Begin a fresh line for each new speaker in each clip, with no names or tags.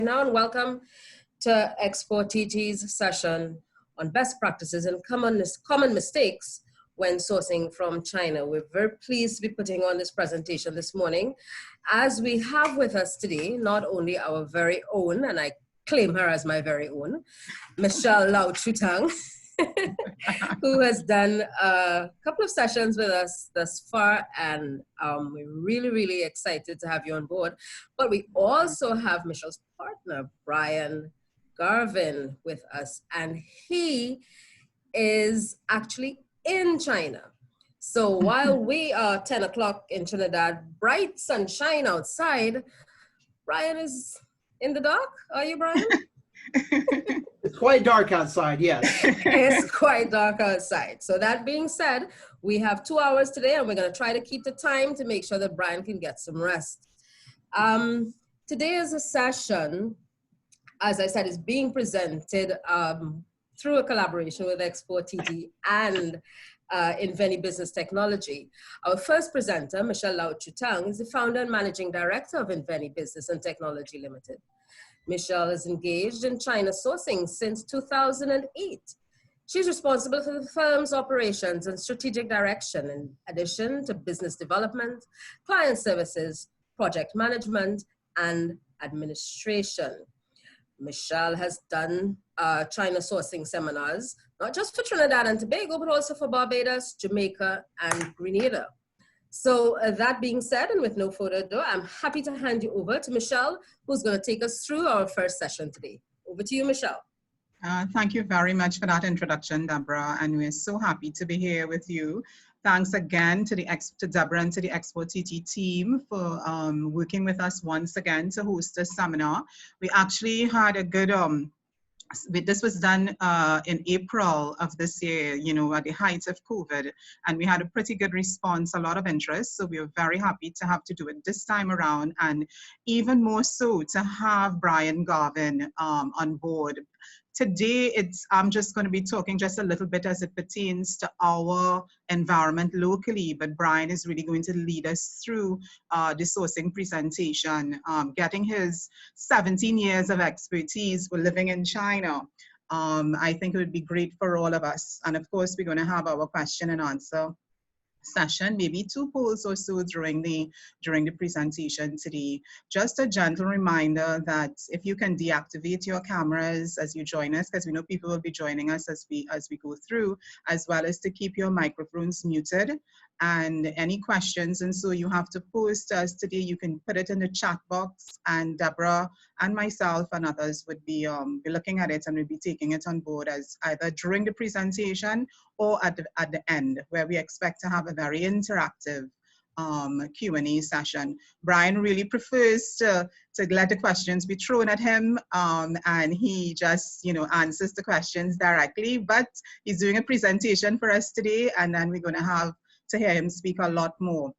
Now and welcome to exporTT's session on best practices and common mistakes when sourcing from China. We're very pleased to be putting on this presentation this morning, as we have with us today not only our very own, and I claim her as my very own, Michelle Lau Chutang, who has done a couple of sessions with us thus far, and we're really excited to have you on board. But we also have Michelle's partner, Brian Garvin, with us, and he is actually in China. So while we are 10 o'clock in Trinidad, bright sunshine outside, Brian is in the dark. Are you, Brian?
It's quite dark outside, yes.
It's quite dark outside. So that being said, we have 2 hours today, and we're going to try to keep the time to make sure that Brian can get some rest. Today is a session, as I said, is being presented through a collaboration with exporTT and Inveni Business Technology. Our first presenter, Michelle Lau Chutang, is the founder and managing director of Inveni Business and Technology Ltd. Michelle is engaged in China sourcing since 2008. She's responsible for the firm's operations and strategic direction, in addition to business development, client services, project management, and administration. Michelle has done China sourcing seminars, not just for Trinidad and Tobago, but also for Barbados, Jamaica, and Grenada. So that being said, and with no further ado, I'm happy to hand you over to Michelle, who's going to take us through our first session today. Over to you, Michelle.
Thank you very much for that introduction, Deborah, and we're so happy to be here with you. Thanks again to Deborah and to the exporTT team for working with us once again to host this seminar. We actually had a good this was done in April of this year, you know, at the height of COVID, and we had a pretty good response, a lot of interest. So we were very happy to have to do it this time around, and even more so to have Brian Garvin on board. Today, I'm just going to be talking just a little bit as it pertains to our environment locally, but Brian is really going to lead us through the sourcing presentation, getting his 17 years of expertise for living in China. I think it would be great for all of us. And of course, we're going to have our question and answer session, maybe 2 polls or so during the presentation today. Just a gentle reminder that if you can deactivate your cameras as you join us, because we know people will be joining us as we go through, as well as to keep your microphones muted, and any questions and so you have to post us today, you can put it in the chat box, and Deborah and myself and others would be looking at it, and we'll be taking it on board as either during the presentation or at the end, where we expect to have a very interactive Q&A session. Brian really prefers to let the questions be thrown at him, and he just, you know, answers the questions directly, but he's doing a presentation for us today, and then we're going to have to hear him speak a lot more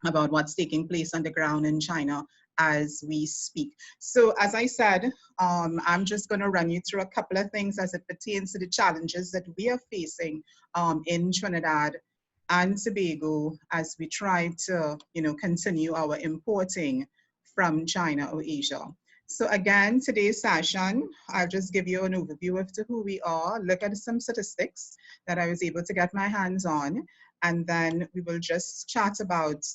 about what's taking place on the ground in China as we speak. So as I said, I'm just going to run you through a couple of things as it pertains to the challenges that we are facing in Trinidad and Tobago as we try to, you know, continue our importing from China or Asia. So again, today's session, I'll just give you an overview of who we are, look at some statistics that I was able to get my hands on, and then we will just chat about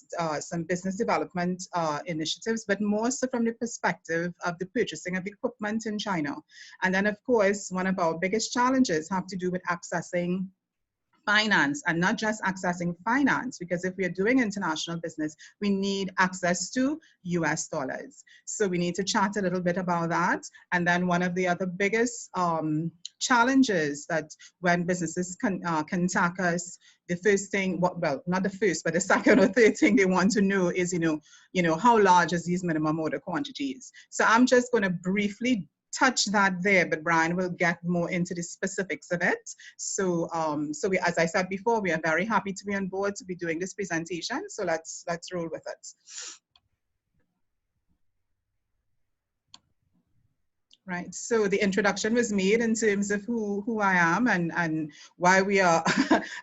some business development initiatives, but more so from the perspective of the purchasing of equipment in China. And then, of course, one of our biggest challenges have to do with accessing finance, and not just accessing finance, because if we are doing international business, we need access to US dollars. So we need to chat a little bit about that. And then one of the other biggest challenges that when businesses contact us, the first thing, well, not the first, but the second or third thing they want to know is, you know, how large is these minimum order quantities? So I'm just going to briefly touch that there, but Brian will get more into the specifics of it. So, we, as I said before, we are very happy to be on board to be doing this presentation. So let's roll with it. Right. So the introduction was made in terms of who I am and why we are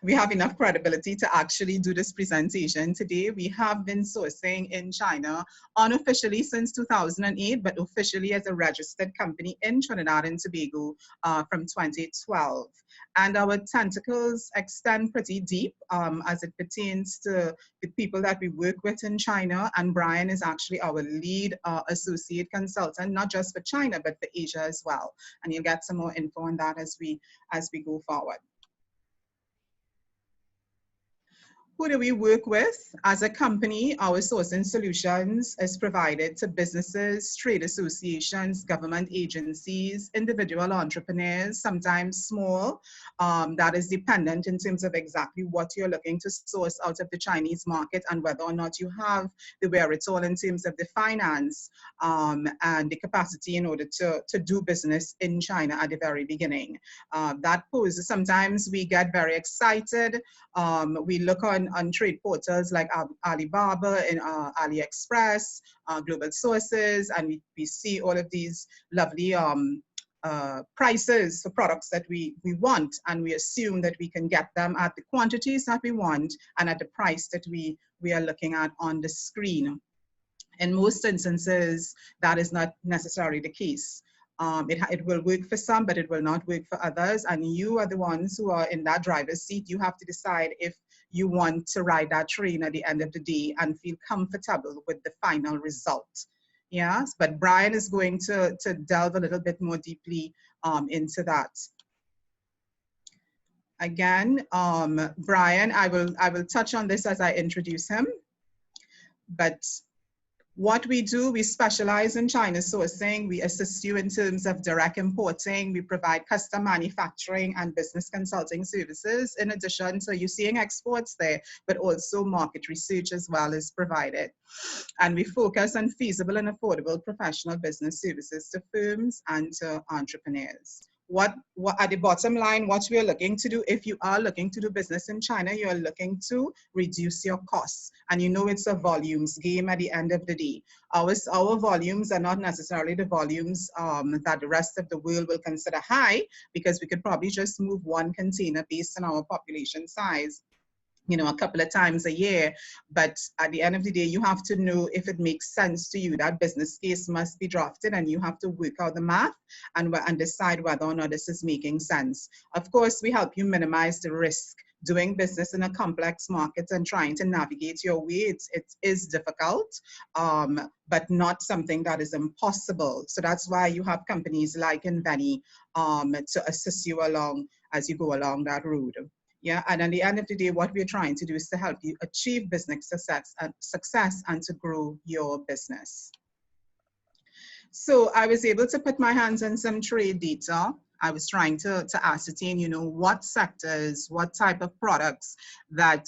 we have enough credibility to actually do this presentation today. We have been sourcing in China unofficially since 2008, but officially as a registered company in Trinidad and Tobago from 2012. And our tentacles extend pretty deep as it pertains to the people that we work with in China. And Brian is actually our lead associate consultant, not just for China, but for Asia as well. And you'll get some more info on that as we go forward. Who do we work with? As a company, our sourcing solutions is provided to businesses, trade associations, government agencies, individual entrepreneurs, sometimes small. That is dependent in terms of exactly what you're looking to source out of the Chinese market and whether or not you have the wherewithal in terms of the finance and the capacity in order to do business in China at the very beginning. That poses, sometimes we get very excited. We look on trade portals like Alibaba and AliExpress, Global Sources, and we see all of these lovely prices for products that we want, and we assume that we can get them at the quantities that we want and at the price that we are looking at on the screen. In most instances, that is not necessarily the case. It will work for some, but it will not work for others. And you are the ones who are in that driver's seat. You have to decide if you want to ride that train at the end of the day and feel comfortable with the final result. Yes, but Brian is going to delve a little bit more deeply into that. Again, Brian, I will touch on this as I introduce him, but what we do, we specialize in China sourcing. We assist you in terms of direct importing. We provide custom manufacturing and business consulting services. In addition to you seeing exports there, but also market research as well is provided. And we focus on feasible and affordable professional business services to firms and to entrepreneurs. What at the bottom line, what we are looking to do, if you are looking to do business in China, you are looking to reduce your costs. And you know it's a volumes game at the end of the day. Our volumes are not necessarily the volumes that the rest of the world will consider high, because we could probably just move one container based on our population size, you know, a couple of times a year. But at the end of the day, you have to know if it makes sense to you. That business case must be drafted, and you have to work out the math and decide whether or not this is making sense. Of course, we help you minimize the risk. Doing business in a complex market and trying to navigate your way, it is difficult, but not something that is impossible. So that's why you have companies like Inveni to assist you along as you go along that road. Yeah, and at the end of the day, what we're trying to do is to help you achieve business success and to grow your business. So I was able to put my hands on some trade data. I was trying to ascertain, you know, what sectors, what type of products that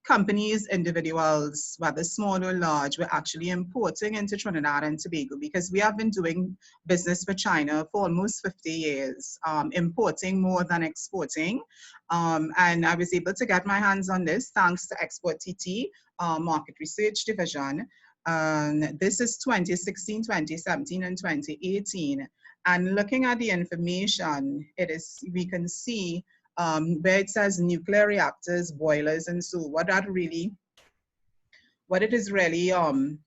companies, individuals, whether small or large, were actually importing into Trinidad and Tobago, because we have been doing business with China for almost 50 years, importing more than exporting. And I was able to get my hands on this thanks to exporTT, market research division. This is 2016, 2017, and 2018. And looking at the information, we can see where it says nuclear reactors, boilers, and so what it is really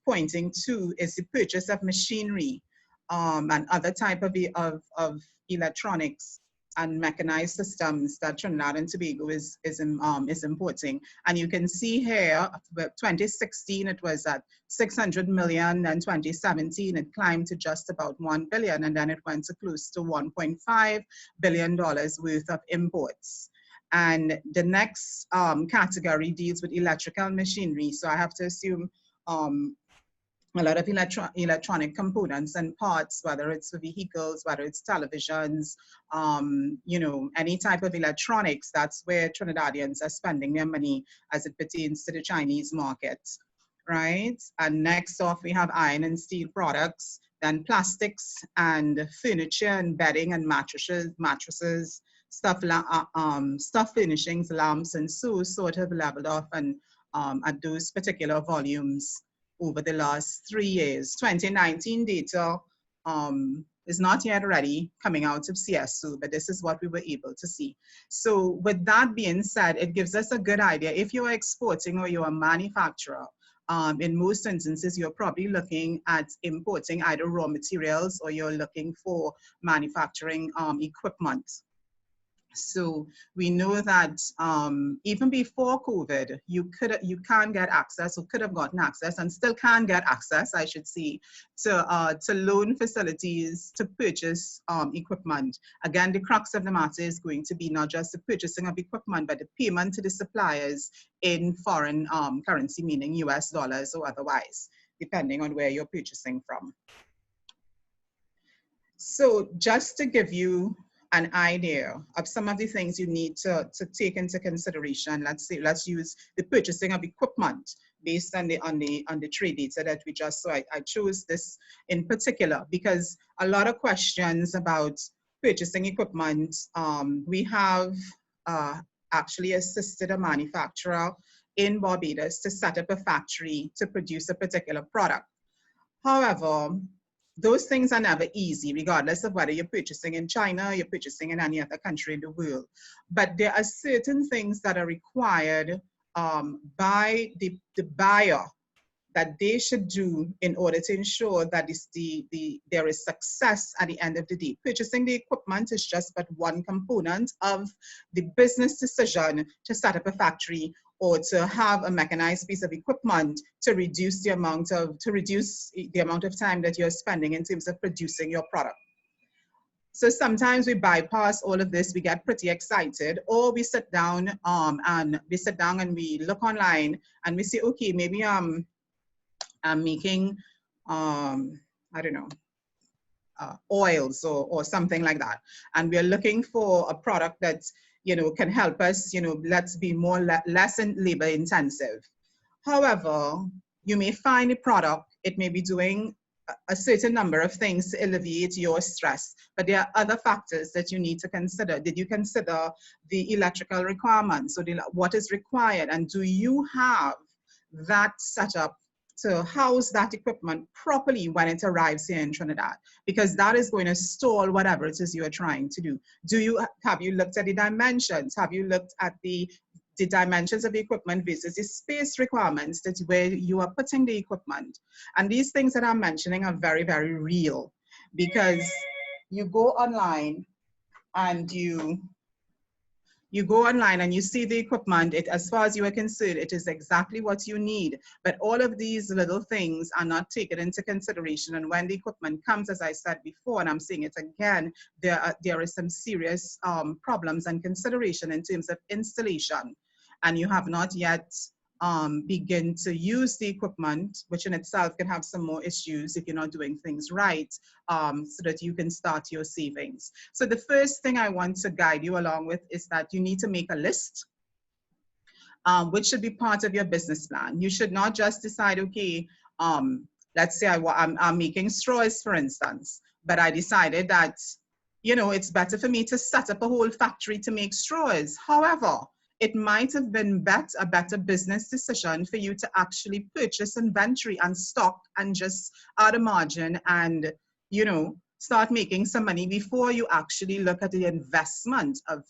pointing to is the purchase of machinery and other type of electronics and mechanized systems that Trinidad and Tobago is importing. And you can see here, 2016 it was at 600 million, and 2017 it climbed to just about 1 billion, and then it went to close to $1.5 billion worth of imports. And the next category deals with electrical machinery. So I have to assume a lot of electronic components and parts, whether it's for vehicles, whether it's televisions, you know, any type of electronics. That's where Trinidadians are spending their money as it pertains to the Chinese market, right? And next off, we have iron and steel products, then plastics and furniture and bedding and mattresses, stuff furnishings, lamps, and so sort of leveled off and at those particular volumes over the last 3 years. 2019 data is not yet ready coming out of CSO, but this is what we were able to see. So with that being said, it gives us a good idea. If you are exporting or you're a manufacturer, in most instances, you're probably looking at importing either raw materials or you're looking for manufacturing equipment. So we know that even before COVID, you can get access, or could have gotten access, and still can get access, I should say, to loan facilities to purchase equipment. Again, the crux of the matter is going to be not just the purchasing of equipment, but the payment to the suppliers in foreign currency, meaning US dollars or otherwise, depending on where you're purchasing from. So just to give you an idea of some of the things you need to take into consideration. Let's use the purchasing of equipment based on the trade data that we just saw. I chose this in particular because a lot of questions about purchasing equipment. We have actually assisted a manufacturer in Barbados to set up a factory to produce a particular product. However, those things are never easy, regardless of whether you're purchasing in China or you're purchasing in any other country in the world. But there are certain things that are required by the buyer that they should do in order to ensure that there is success at the end of the day. Purchasing the equipment is just but one component of the business decision to set up a factory or to have a mechanized piece of equipment to reduce the amount of time that you're spending in terms of producing your product. So sometimes we bypass all of this, we get pretty excited, or we sit down and we look online and we say, okay, maybe I'm making, I don't know, oils or something like that. And we're looking for a product that, can help us, let's be less labor intensive. However, you may find a product, it may be doing a certain number of things to alleviate your stress, but there are other factors that you need to consider. Did you consider the electrical requirements? So what is required, and do you have that setup to house that equipment properly when it arrives here in Trinidad? Because that is going to stall whatever it is you are trying to do. Have you looked at the dimensions? Have you looked at the dimensions of the equipment versus the space requirements? That's where you are putting the equipment. And these things that I'm mentioning are very, very real, because you go online and you see the equipment, as far as you are concerned, it is exactly what you need. But all of these little things are not taken into consideration. And when the equipment comes, as I said before, and I'm saying it again, there is some serious problems and consideration in terms of installation. And you have not yet begin to use the equipment, which in itself can have some more issues if you're not doing things right, so that you can start your savings. So the first thing I want to guide you along with is that you need to make a list, which should be part of your business plan. You should not just decide, okay, let's say I'm making straws, for instance, but I decided that, it's better for me to set up a whole factory to make straws. However, it might have been a better business decision for you to actually purchase inventory and stock and just add a margin and, start making some money before you actually look at the investment of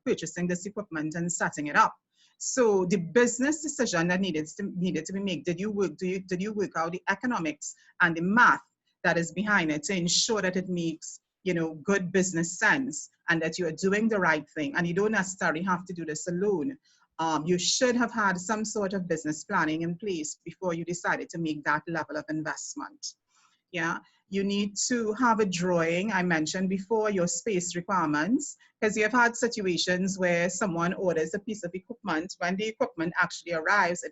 purchasing this equipment and setting it up. So the business decision that needed to be made, did you work out the economics and the math that is behind it to ensure that it makes good business sense and that you are doing the right thing? And you don't necessarily have to do this alone. You should have had some sort of business planning in place before you decided to make that level of investment. Yeah, you need to have a drawing. I mentioned before your space requirements, because you've had situations where someone orders a piece of equipment. When the equipment actually arrives,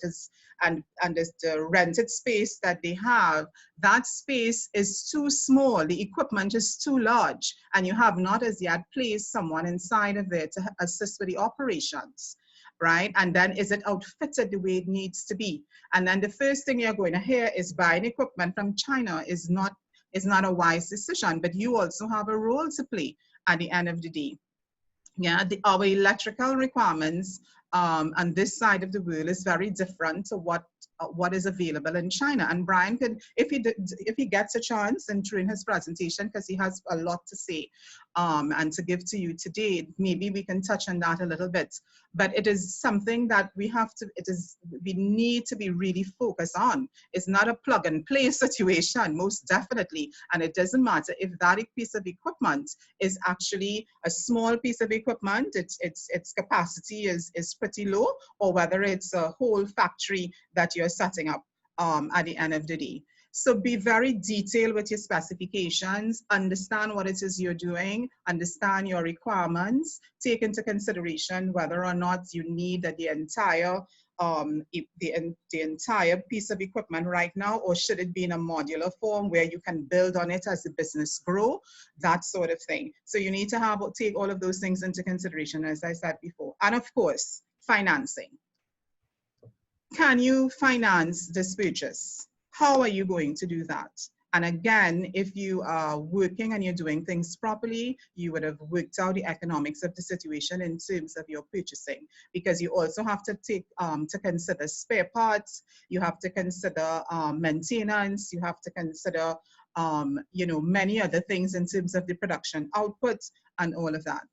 and the rented space that they have, that space is too small. The equipment is too large, and you have not as yet placed someone inside of it to assist with the operations. Right? And then is it outfitted the way it needs to be? And then the first thing you're going to hear is buying equipment from China is not a wise decision, but you also have a role to play at the end of the day. Yeah, our electrical requirements on this side of the world is very different to what what is available in China. And Brian could, if he gets a chance and during his presentation, because he has a lot to say and to give to you today, maybe we can touch on that a little bit. But it is something that we need to be really focused on. It's not a plug and play situation, most definitely. And it doesn't matter if that piece of equipment is actually a small piece of equipment, its capacity is pretty low, or whether it's a whole factory that you're setting up at the end of the day. So be very detailed with your specifications, understand what it is you're doing, understand your requirements, take into consideration whether or not you need the entire piece of equipment right now, or should it be in a modular form where you can build on it as the business grow, that sort of thing. So you need to take all of those things into consideration, as I said before. And of course, financing. Can you finance this purchase? How are you going to do that? And again, if you are working and you're doing things properly, you would have worked out the economics of the situation in terms of your purchasing, because you also have to take to consider spare parts, you have to consider maintenance, you have to consider many other things in terms of the production output and all of that.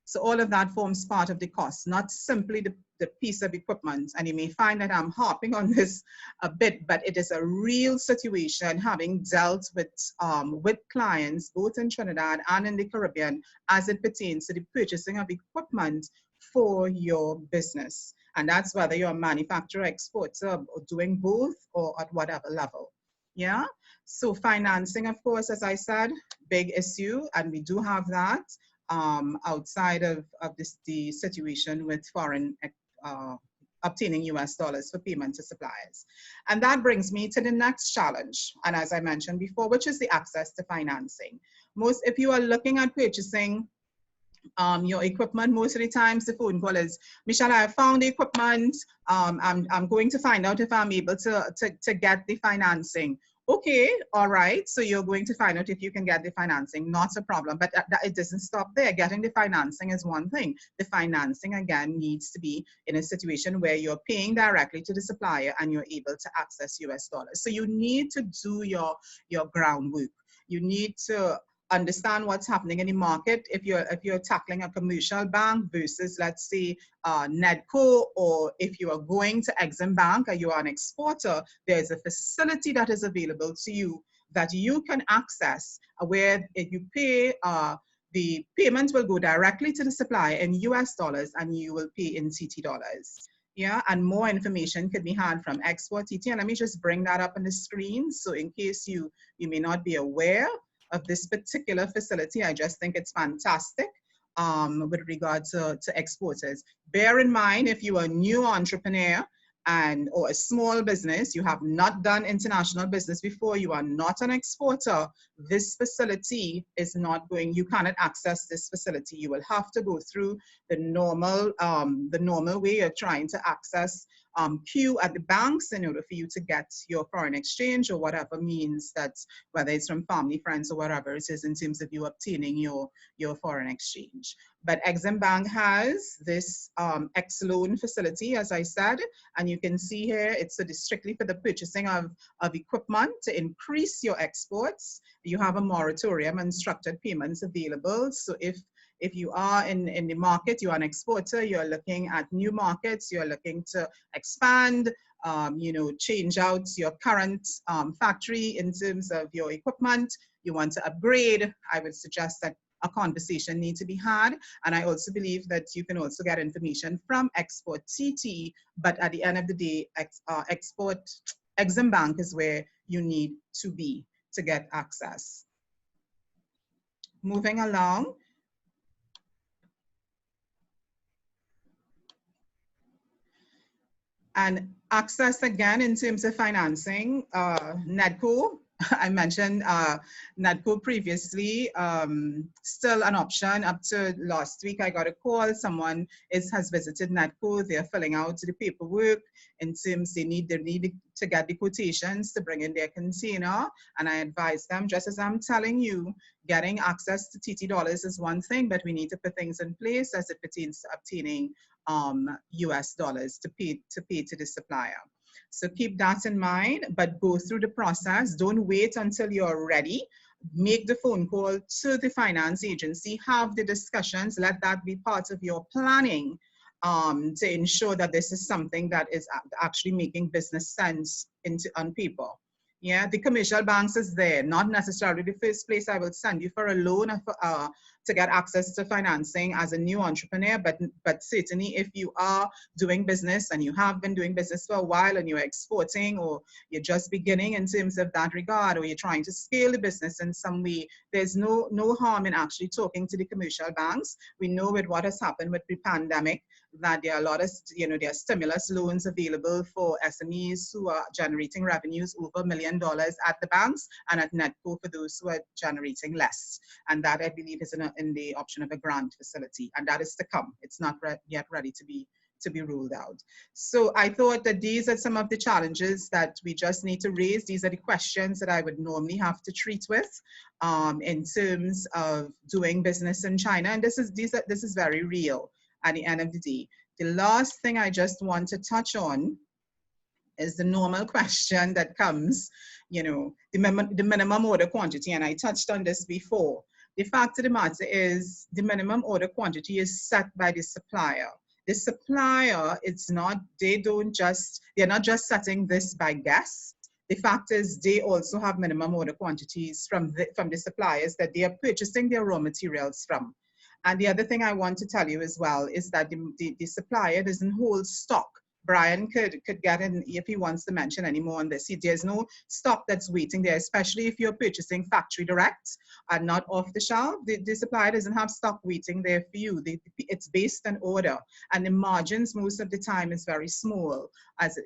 So all of that forms part of the cost, not simply the piece of equipment. And you may find that I'm harping on this a bit, but it is a real situation, having dealt with clients, both in Trinidad and in the Caribbean, as it pertains to the purchasing of equipment for your business. And that's whether you're a manufacturer, exporter, or doing both, or at whatever level. Yeah. So financing, of course, as I said, big issue, and we do have that. Outside of the situation with foreign obtaining US dollars for payment to suppliers. And that brings me to the next challenge, and as I mentioned before, which is the access to financing. If you are looking at purchasing your equipment, most of the times the phone call is, Michelle, I have found the equipment, I'm going to find out if I'm able to get the financing. Okay, all right, so you're going to find out if you can get the financing, not a problem, but it doesn't stop there. Getting the financing is one thing. The financing, again, needs to be in a situation where you're paying directly to the supplier and you're able to access US dollars. So you need to do your groundwork. You need to understand what's happening in the market. If you're tackling a commercial bank versus, let's say, NEDCO, or if you are going to Exim Bank or you are an exporter, there's a facility that is available to you that you can access, where if you pay, the payment will go directly to the supplier in US dollars and you will pay in TT dollars. Yeah, and more information could be had from exporTT. And let me just bring that up on the screen. So in case you may not be aware of this particular facility, I just think it's fantastic with regard to exporters. Bear in mind, if you are a new entrepreneur or a small business, you have not done international business before, you are not an exporter, this facility is not going, you cannot access this facility. You will have to go through the normal way of trying to access queue at the banks in order for you to get your foreign exchange, or whatever means that, whether it's from family, friends, or whatever it is in terms of you obtaining your foreign exchange. But Exim Bank has this X-loan facility, as I said, and you can see here it's strictly for the purchasing of equipment to increase your exports. You have a moratorium and structured payments available. So if you are in the market, you are an exporter, you're looking at new markets, you're looking to expand, change out your current factory in terms of your equipment, you want to upgrade, I would suggest that a conversation needs to be had. And I also believe that you can also get information from exporTT, but at the end of the day, Exim Bank is where you need to be to get access. Moving along. And access, again, in terms of financing, NEDCO, I mentioned NEDCO previously, still an option. Up to last week, I got a call. Someone has visited NEDCO. They're filling out the paperwork in terms they need to get the quotations to bring in their container. And I advise them, just as I'm telling you, getting access to TT dollars is one thing, but we need to put things in place as it pertains to obtaining US dollars to pay to the supplier. So keep that in mind, but go through the process. Don't wait until you're ready. Make the phone call to the finance agency, have the discussions, let that be part of your planning to ensure that this is something that is actually making business sense on paper. Yeah, the commercial banks is there, not necessarily the first place I will send you for a loan to get access to financing as a new entrepreneur, but certainly if you are doing business and you have been doing business for a while and you're exporting or you're just beginning in terms of that regard, or you're trying to scale the business in some way, there's no harm in actually talking to the commercial banks. We know with what has happened with the pandemic that there are a lot of, there are stimulus loans available for SMEs who are generating revenues over $1 million at the banks, and at Netco for those who are generating less. And that, I believe, is in the option of a grant facility, and that is to come. It's not yet ready to be ruled out. So I thought that these are some of the challenges that we just need to raise. These are the questions that I would normally have to treat with in terms of doing business in China. And this is very real at the end of the day. The last thing I just want to touch on is the normal question that comes, the minimum order quantity. And I touched on this before. The fact of the matter is the minimum order quantity is set by the supplier. The supplier, they're not just setting this by guess. The fact is they also have minimum order quantities from the suppliers that they are purchasing their raw materials from. And the other thing I want to tell you as well is that the supplier doesn't hold stock. Brian could get in if he wants to mention any more on this. There's no stock that's waiting there, especially if you're purchasing factory direct and not off the shelf. The supplier doesn't have stock waiting there for you. It's based on order, and the margins most of the time is very small, as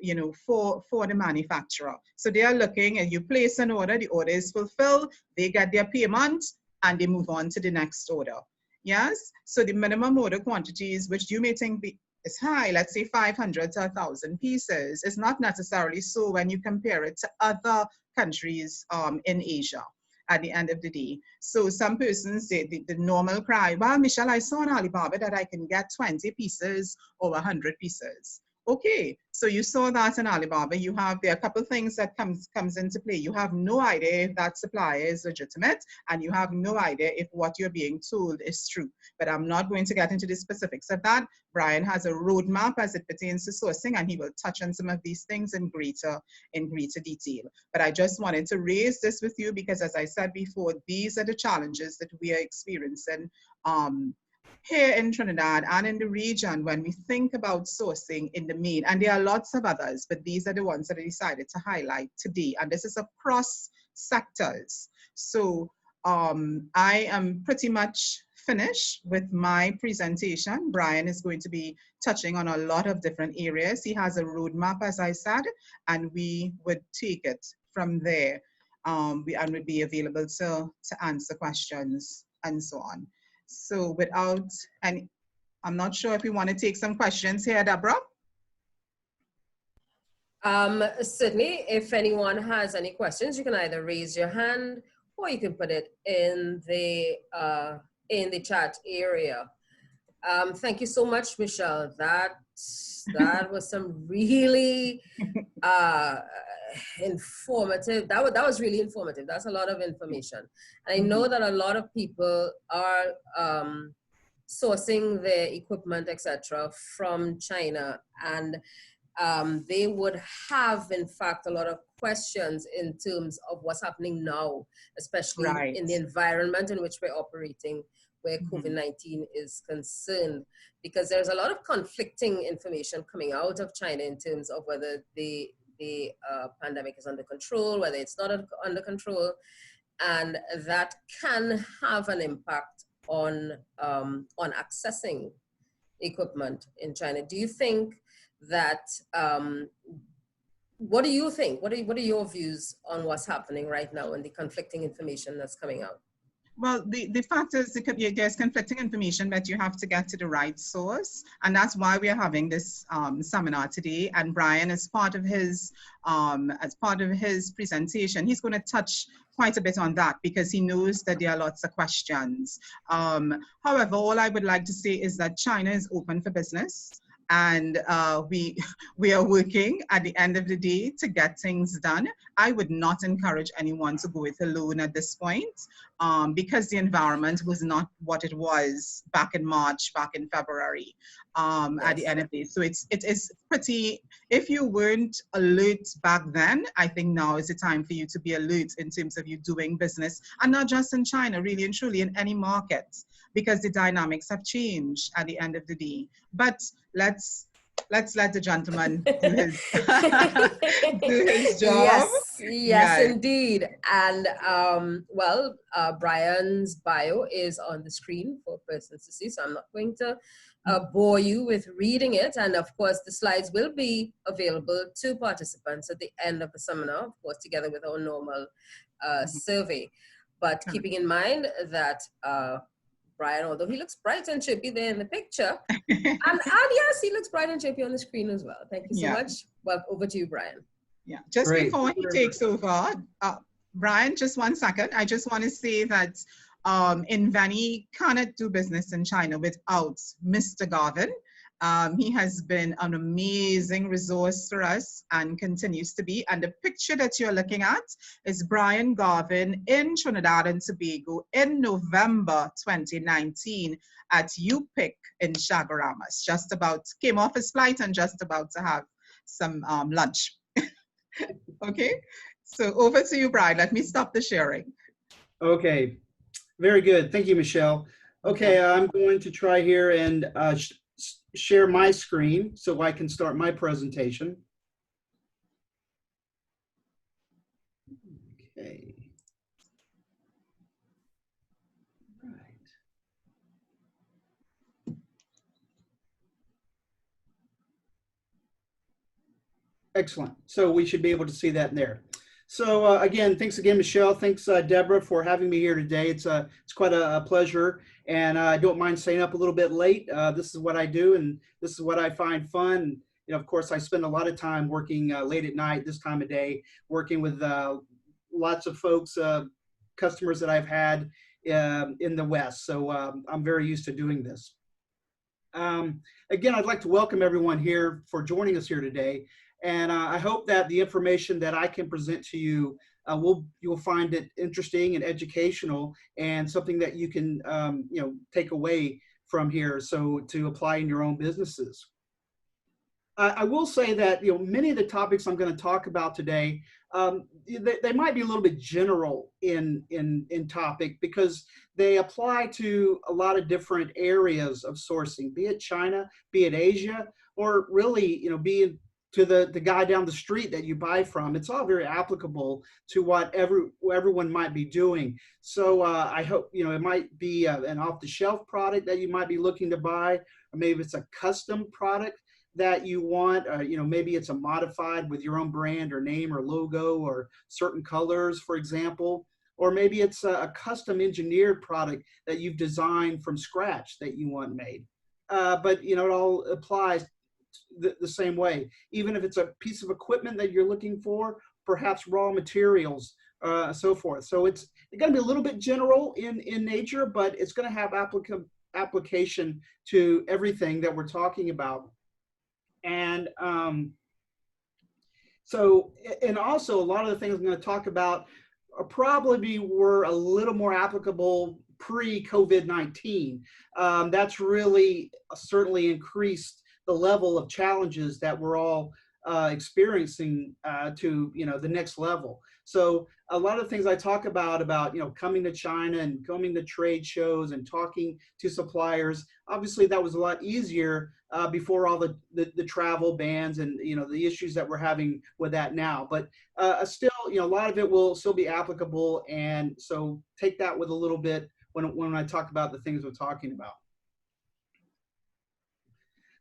for the manufacturer. So they are looking, and you place an order, the order is fulfilled, they get their payment, and they move on to the next order. Yes, so the minimum order quantities, which you may think is high, let's say 500 to 1,000 pieces, is not necessarily so when you compare it to other countries in Asia at the end of the day. So some persons say the normal cry, well, Michelle, I saw on Alibaba that I can get 20 pieces or 100 pieces. Okay, so you saw that in Alibaba. There are a couple things that comes into play. You have no idea if that supplier is legitimate, and you have no idea if what you're being told is true. But I'm not going to get into the specifics of that. Brian has a roadmap as it pertains to sourcing, and he will touch on some of these things in greater detail. But I just wanted to raise this with you because, as I said before, these are the challenges that we are experiencing here in Trinidad and in the region when we think about sourcing in the main. And there are lots of others, but these are the ones that I decided to highlight today. And this is across sectors. So I am pretty much finished with my presentation. Brian is going to be touching on a lot of different areas. He has a roadmap, as I said, and we would take it from there. And would be available to answer questions and so on. So without any, I'm not sure if we want to take some questions here, Deborah.
Certainly, if anyone has any questions, you can either raise your hand or you can put it in the chat area. Thank you so much, Michelle. That was some really informative. That was really informative. That's a lot of information. And I know that a lot of people are sourcing their equipment, etc., from China, and they would have, in fact, a lot of questions in terms of what's happening now, especially in the environment in which we're operating, where COVID-19 is concerned, because there's a lot of conflicting information coming out of China in terms of whether the pandemic is under control, whether it's not under control, and that can have an impact on accessing equipment in China. Do you think that, what do you think? What are your views on what's happening right now and the conflicting information that's coming out?
Well, the fact is there's conflicting information, but you have to get to the right source. And that's why we are having this seminar today. And Brian, as part of his presentation, he's going to touch quite a bit on that because he knows that there are lots of questions. However, all I would like to say is that China is open for business. and we are working at the end of the day to get things done. I would not encourage anyone to go it alone at this point, because the environment was not what it was back in March, back in February, at the end of the day. So it is pretty, if you weren't alert back then, I think now is the time for you to be alert in terms of you doing business, and not just in China, really and truly in any market, because the dynamics have changed at the end of the day. But let's let the gentleman do his do his job.
Yes, indeed. And well, Brian's bio is on the screen for persons to see, so I'm not going to bore you with reading it. And of course, the slides will be available to participants at the end of the seminar, of course, together with our normal survey. But keeping in mind that Brian, although he looks bright and chirpy there in the picture, and yes, he looks bright and chirpy on the screen as well. Thank you so much. Well, over to you, Brian.
Yeah, just
Great.
before he takes over, Brian, just 1 second. I just want to say that Inveni cannot do business in China without Mr. Garvin. He has been an amazing resource for us and continues to be. And the picture that you're looking at is Brian Garvin in Trinidad and Tobago in November 2019 at UPIC in Chaguaramas. Just about came off his flight and just about to have some lunch. Okay, so over to you, Brian. Let me stop the sharing.
Okay, very good. Thank you, Michelle. Okay, I'm going to try here and share my screen so I can start my presentation. Okay. Right. Excellent. So we should be able to see that in there. So again, thanks again, Michelle. Thanks, Deborah, for having me here today. It's quite a pleasure, and I don't mind staying up a little bit late. This is what I do, and this is what I find fun. And, you know, of course, I spend a lot of time working late at night, this time of day, working with lots of folks, customers that I've had in the West. So I'm very used to doing this. Again, I'd like to welcome everyone here for joining us here today. And I hope that the information that I can present to you, you'll find it interesting and educational, and something that you can you know, take away from here, so to apply in your own businesses. I will say that, you know, many of the topics I'm going to talk about today, they might be a little bit general in topic, because they apply to a lot of different areas of sourcing, be it China, be it Asia, or really, you know, be it to the guy down the street that you buy from. It's all very applicable to what everyone might be doing. So I hope, you know, it might be an off-the-shelf product that you might be looking to buy, or maybe it's a custom product that you want, you know, maybe it's a modified with your own brand or name or logo or certain colors, for example, or maybe it's a custom engineered product that you've designed from scratch that you want made. But, you know, it all applies the same way, even if it's a piece of equipment that you're looking for, perhaps raw materials, so forth. So it's going to be a little bit general in nature, but it's going to have application to everything that we're talking about. And also a lot of the things I'm going to talk about probably were a little more applicable pre-COVID-19. That's really certainly increased the level of challenges that we're all experiencing to, you know, the next level. So a lot of things I talk about, you know, coming to China and coming to trade shows and talking to suppliers, obviously that was a lot easier before all the travel bans and, you know, the issues that we're having with that now. But still, you know, a lot of it will still be applicable. And so take that with a little bit when I talk about the things we're talking about.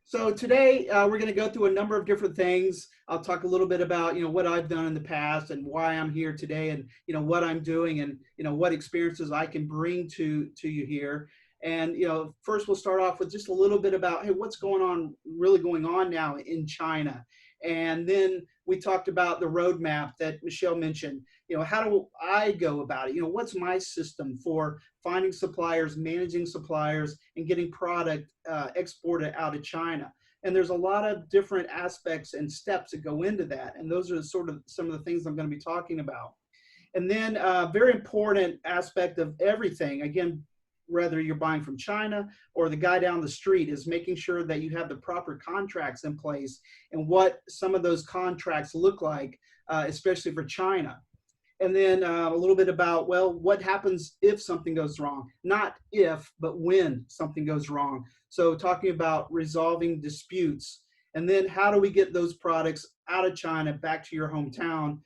So today we're going to go through a number of different things. I'll talk a little bit about, you know, what I've done in the past and why I'm here today, and, you know, what I'm doing, and, you know, what experiences I can bring to you here. And, you know, first we'll start off with just a little bit about, hey, what's really going on now in China. And then we talked about the roadmap that Michelle mentioned. You know, how do I go about it? You know, what's my system for finding suppliers, managing suppliers, and getting product exported out of China? And there's a lot of different aspects and steps that go into that. And those are sort of some of the things I'm going to be talking about. And then a very important aspect of everything, again, whether you're buying from China or the guy down the street, is making sure that you have the proper contracts in place and what some of those contracts look like, especially for China. And then a little bit about, well, what happens if something goes wrong? Not if, but when something goes wrong. So talking about resolving disputes. And then how do we get those products out of China back to your hometown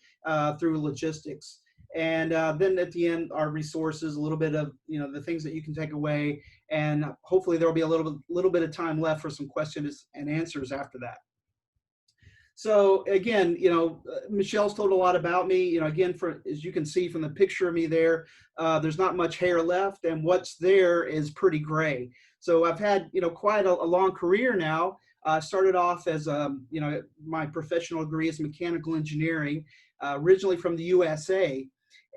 through logistics? And then at the end, our resources, a little bit of, the things that you can take away. And hopefully there'll be a little bit of time left for some questions and answers after that. So again, Michelle's told a lot about me. Again, as you can see from the picture of me there, there's not much hair left, and what's there is pretty gray. So I've had, quite a long career now. Started off as, my professional degree is mechanical engineering, originally from the USA,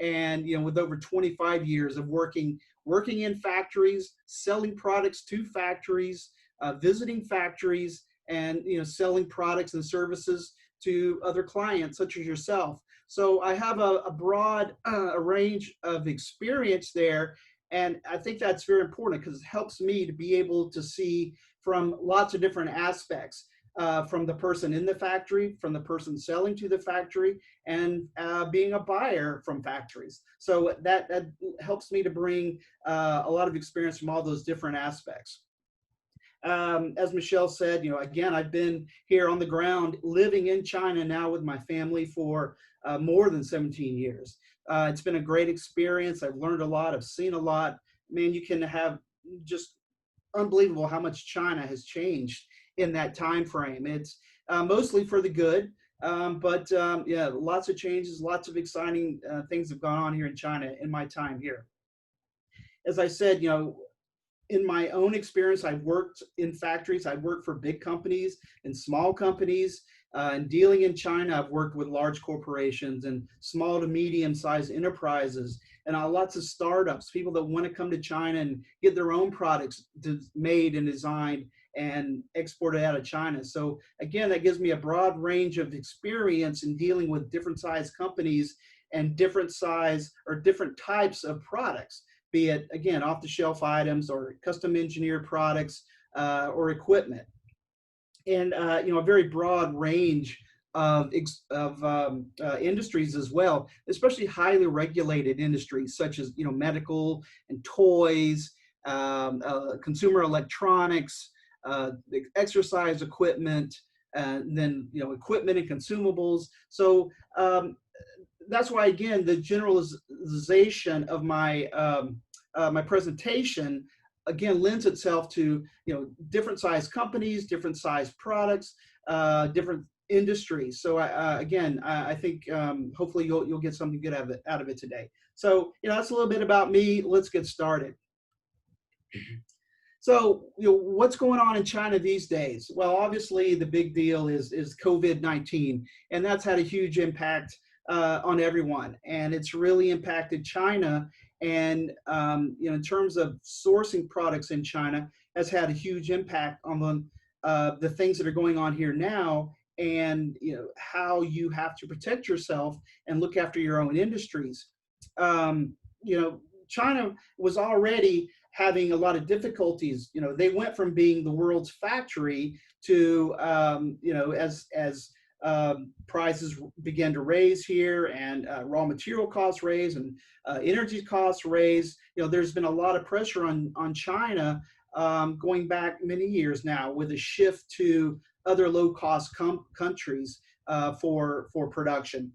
and with over 25 years of working in factories, selling products to factories, visiting factories, and selling products and services to other clients such as yourself. So I have a broad range of experience there, and I think that's very important because it helps me to be able to see from lots of different aspects, from the person in the factory, from the person selling to the factory, and being a buyer from factories. So that helps me to bring a lot of experience from all those different aspects. As Michelle said, again, I've been here on the ground living in China now with my family for more than 17 years. It's been a great experience. I've learned a lot. I've seen a lot. Man, you can have just unbelievable how much China has changed in that time frame. It's mostly for the good, but yeah, lots of changes, lots of exciting things have gone on here in China in my time here. As I said, in my own experience, I've worked in factories. I've worked for big companies and small companies. And dealing in China, I've worked with large corporations and small to medium-sized enterprises, and lots of startups, people that want to come to China and get their own products made and designed and exported out of China. So again, that gives me a broad range of experience in dealing with different size companies and different size or different types of products, be it, again, off-the-shelf items or custom engineered products or equipment. And a very broad range of industries as well, especially highly regulated industries such as medical and toys, consumer electronics, exercise equipment, and then equipment and consumables. So that's why, again, the generalization of my my presentation again lends itself to different size companies, different size products, different industries. So I think hopefully you'll get something good out of it today. So that's a little bit about me. Let's get started. So what's going on in China these days? Well, obviously the big deal is COVID-19, and that's had a huge impact on everyone, and it's really impacted China. And in terms of sourcing products in China, has had a huge impact on the things that are going on here now, and how you have to protect yourself and look after your own industries. China was already having a lot of difficulties. They went from being the world's factory to as prices began to raise here, and raw material costs raise, and energy costs raise. There's been a lot of pressure on China going back many years now, with a shift to other low-cost countries for production.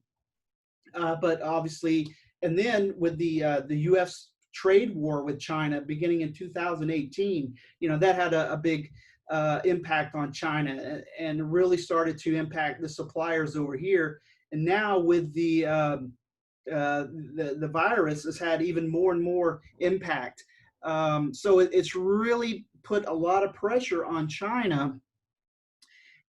But obviously, and then with the U.S. trade war with China beginning in 2018, that had a big impact on China, and really started to impact the suppliers over here. And now with the virus has had even more and more impact. So it's really put a lot of pressure on China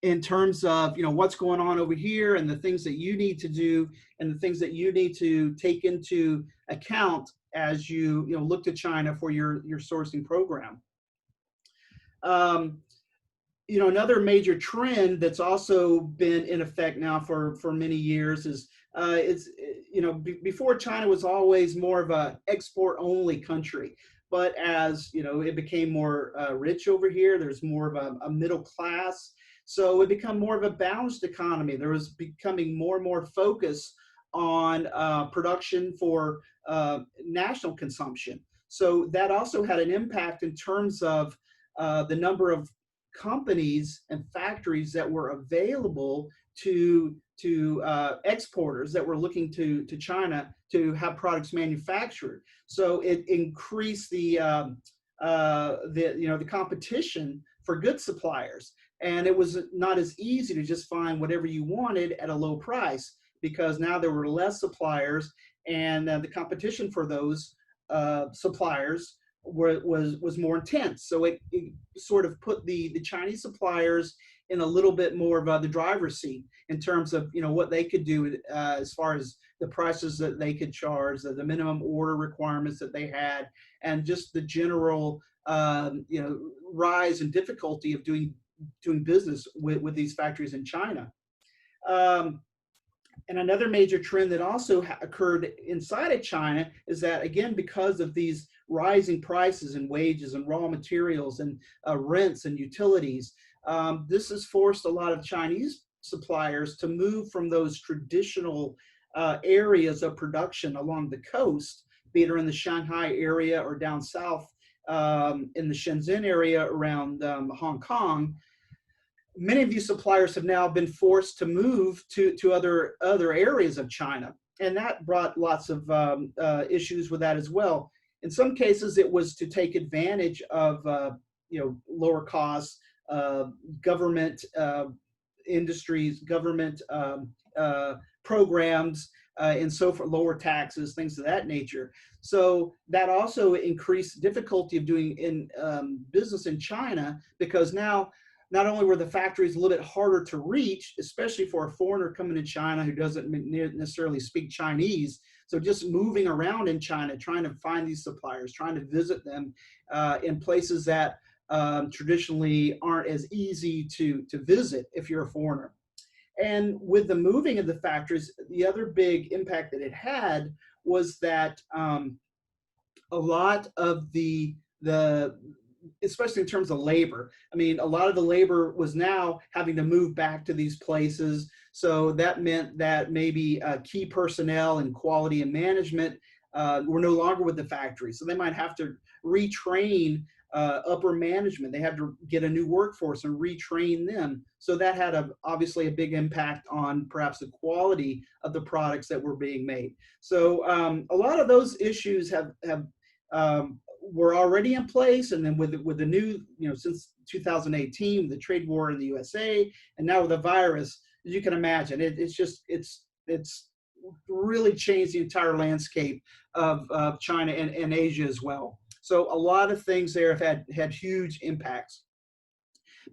in terms of what's going on over here, and the things that you need to do, and the things that you need to take into account as you look to China for your sourcing program. another major trend that's also been in effect now for many years is before China was always more of a export only country, but as it became more rich over here, there's more of a middle class, so it become more of a balanced economy. There was becoming more and more focus on production for national consumption. So that also had an impact in terms of the number of companies and factories that were available to exporters that were looking to China to have products manufactured. So it increased the competition for good suppliers, and it was not as easy to just find whatever you wanted at a low price, because now there were less suppliers, and the competition for those suppliers was more intense. So it sort of put the Chinese suppliers in a little bit more of the driver's seat in terms of what they could do as far as the prices that they could charge, the minimum order requirements that they had, and just the general rise in difficulty of doing business with these factories in China. And another major trend that also occurred inside of China is that, again, because of these rising prices and wages and raw materials and rents and utilities, this has forced a lot of Chinese suppliers to move from those traditional areas of production along the coast, be it in the Shanghai area or down south in the Shenzhen area around Hong Kong. Many of these suppliers have now been forced to move to other areas of China, and that brought lots of issues with that as well. In some cases, it was to take advantage of lower costs, government industries, government programs, and so for lower taxes, things of that nature. So that also increased difficulty of doing business in China, because now not only were the factories a little bit harder to reach, especially for a foreigner coming to China who doesn't necessarily speak Chinese. So just moving around in China, trying to find these suppliers, trying to visit them in places that traditionally aren't as easy to visit if you're a foreigner. And with the moving of the factories, the other big impact that it had was that a lot of the especially in terms of labor. I mean, a lot of the labor was now having to move back to these places. So that meant that maybe key personnel in quality and management were no longer with the factory. So they might have to retrain upper management. They have to get a new workforce and retrain them. So that had obviously a big impact on perhaps the quality of the products that were being made. So a lot of those issues were already in place, and then with the new, since 2018, the trade war in the USA, and now with the virus, as you can imagine, it's really changed the entire landscape of China and Asia as well. So a lot of things there have had huge impacts.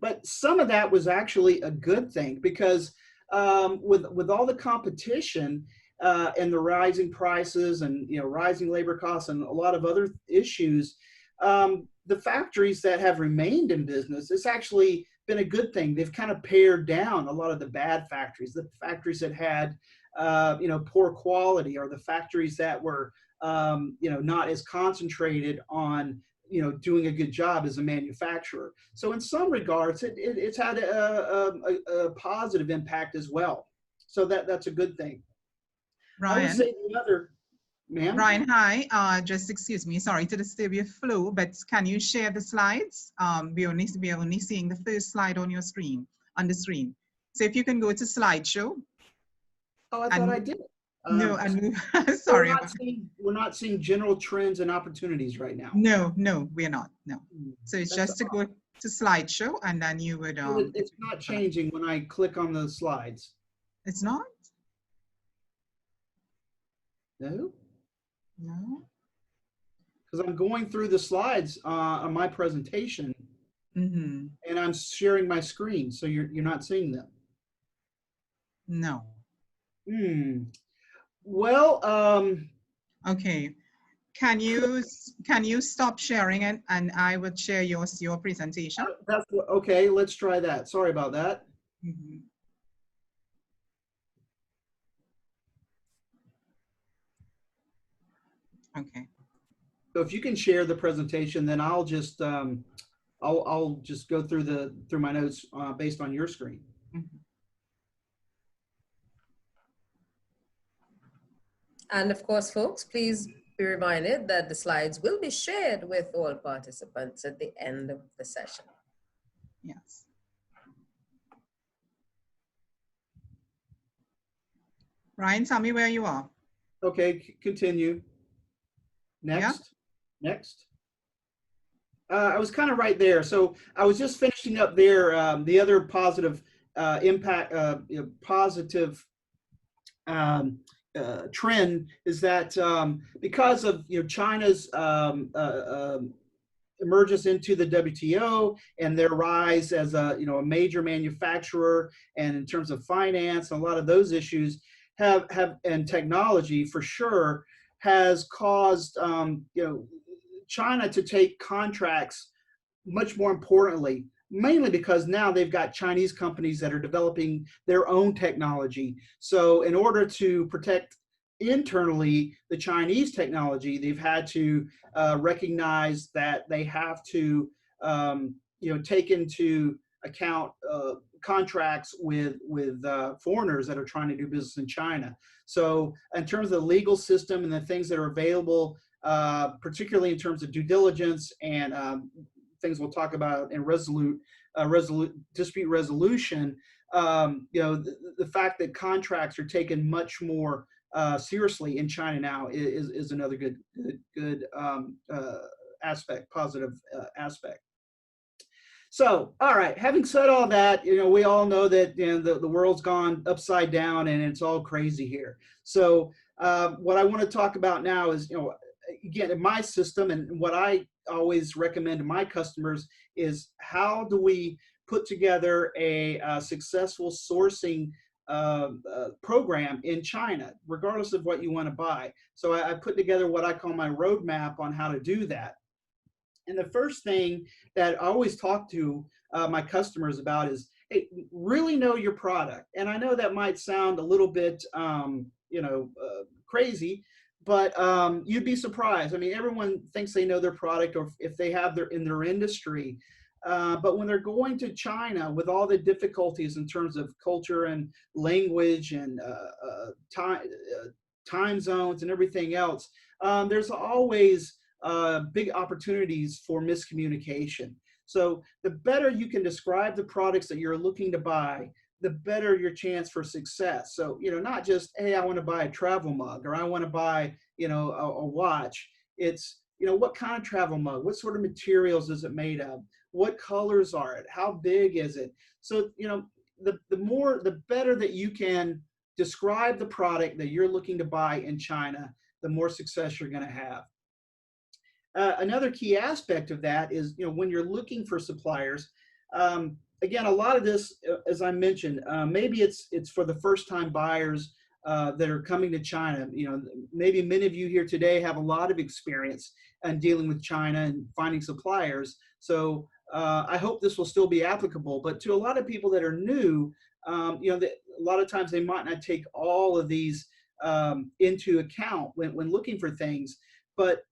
But some of that was actually a good thing, because with all the competition and the rising prices and rising labor costs and a lot of other issues, the factories that have remained in business, it's actually been a good thing. They've kind of pared down a lot of the bad factories, the factories that had poor quality, or the factories that were not as concentrated on doing a good job as a manufacturer. So in some regards, it's had a positive impact as well. So that's a good thing.
Ryan,
I would say the other, ma'am?
Ryan, hi. Just excuse me, sorry to disturb your flow, but can you share the slides? We're only seeing the first slide on your screen, on the screen. So if you can go to slideshow.
Oh, I thought I did.
No, and move, sorry.
We're not seeing general trends and opportunities right now.
No, we're not. No. So it's just to go to slideshow, and then you would.
It's not changing when I click on the slides.
It's not?
No.
No.
Because I'm going through the slides on my presentation, and I'm sharing my screen, so you're not seeing them.
No.
Well.
Okay. Can you stop sharing it and I would share your presentation?
Okay, let's try that. Sorry about that.
Mhm. Okay.
So if you can share the presentation, then I'll just I'll just go through my notes based on your screen.
Mhm.
And of course, folks, please be reminded that the slides will be shared with all participants at the end of the session.
Yes. Ryan, tell me where you are.
Okay, continue. Next. Yeah. Next. I was kind of right there. So I was just finishing up there. The other positive impact, positive trend is that because of China's emergence into the WTO and their rise as a a major manufacturer, and in terms of finance, a lot of those issues have and technology for sure has caused China to take contracts much more importantly, mainly because now they've got Chinese companies that are developing their own technology. So in order to protect internally the Chinese technology, they've had to recognize that they have to take into account contracts with foreigners that are trying to do business in China. So in terms of the legal system and the things that are available, particularly in terms of due diligence and things we'll talk about in dispute resolution, the fact that contracts are taken much more seriously in China now is another good aspect, positive aspect. So, all right, having said all that, we all know that the world's gone upside down and it's all crazy here. So what I want to talk about now is, again, in my system, and what I always recommend to my customers is how do we put together a successful sourcing program in China, regardless of what you want to buy. So I put together what I call my roadmap on how to do that. And the first thing that I always talk to my customers about is, hey, really know your product. And I know that might sound a little bit, crazy, but you'd be surprised. I mean, everyone thinks they know their product, or if they have in their industry. But when they're going to China with all the difficulties in terms of culture and language and time zones and everything else, there's always big opportunities for miscommunication. So the better you can describe the products that you're looking to buy, the better your chance for success. So, not just, hey, I want to buy a travel mug, or I want to buy, a watch. It's, what kind of travel mug? What sort of materials is it made of? What colors are it? How big is it? So, the better that you can describe the product that you're looking to buy in China, the more success you're going to have. Another key aspect of that is, when you're looking for suppliers, again, a lot of this, as I mentioned, maybe it's for the first-time buyers that are coming to China. Maybe many of you here today have a lot of experience in dealing with China and finding suppliers. So I hope this will still be applicable. But to a lot of people that are new, a lot of times they might not take all of these into account when looking for things. But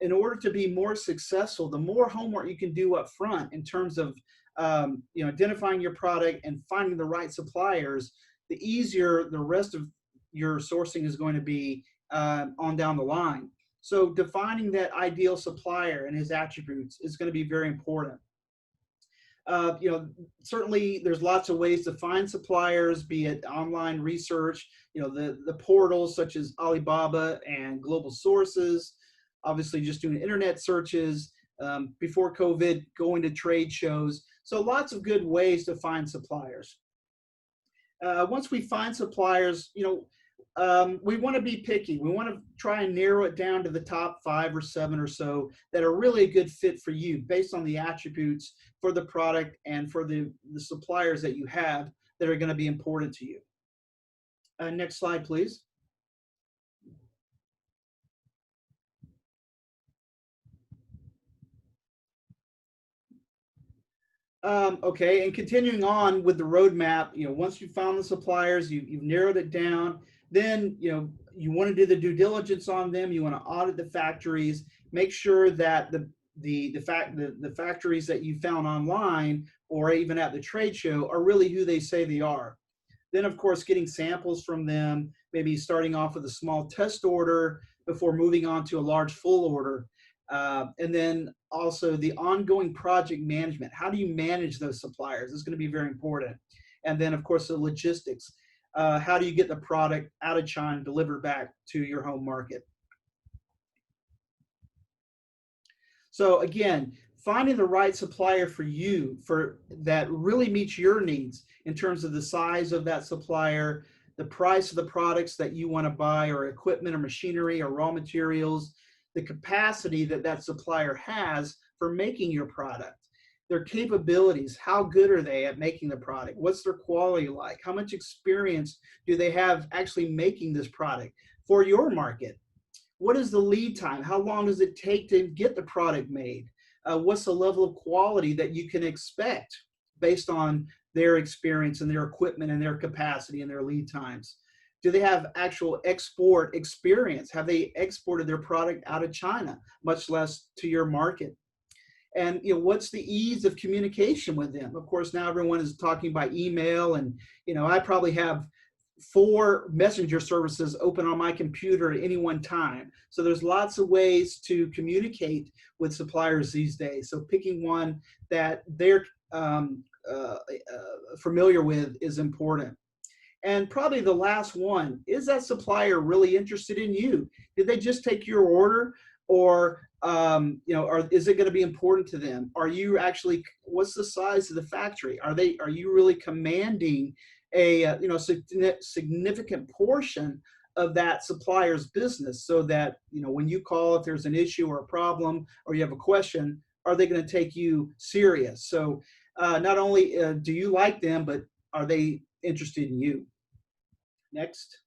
in order to be more successful, the more homework you can do up front in terms of identifying your product and finding the right suppliers, the easier the rest of your sourcing is going to be on down the line. So defining that ideal supplier and his attributes is going to be very important. Certainly there's lots of ways to find suppliers, be it online research, the portals such as Alibaba and Global Sources. Obviously, just doing internet searches, before COVID, going to trade shows. So lots of good ways to find suppliers. Once we find suppliers, we want to be picky. We want to try and narrow it down to the top 5 or 7 or so that are really a good fit for you based on the attributes for the product and for the suppliers that you have that are going to be important to you. Next slide, please. Okay, and continuing on with the roadmap, once you've found the suppliers, you've narrowed it down, then, you want to do the due diligence on them. You want to audit the factories, make sure that the factories that you found online or even at the trade show are really who they say they are. Then, of course, getting samples from them, maybe starting off with a small test order before moving on to a large full order. And then also the ongoing project management. How do you manage those suppliers? This is going to be very important. And then, of course, the logistics. How do you get the product out of China, delivered back to your home market? So again, finding the right supplier for you that really meets your needs in terms of the size of that supplier, the price of the products that you want to buy, or equipment or machinery or raw materials, the capacity that that supplier has for making your product, their capabilities, how good are they at making the product, what's their quality like, how much experience do they have actually making this product for your market. What is the lead time? How long does it take to get the product made? What's the level of quality that you can expect based on their experience and their equipment and their capacity and their lead times? Do they have actual export experience? Have they exported their product out of China, much less to your market? And what's the ease of communication with them? Of course, now everyone is talking by email, and I probably have 4 messenger services open on my computer at any one time. So there's lots of ways to communicate with suppliers these days. So picking one that they're familiar with is important. And probably the last one, is that supplier really interested in you? Did they just take your order, or is it going to be important to them? Are you actually, what's the size of the factory? Are you really commanding a significant portion of that supplier's business, so that when you call, if there's an issue or a problem or you have a question, are they going to take you serious? So not only do you like them, but are they interested in you? Next.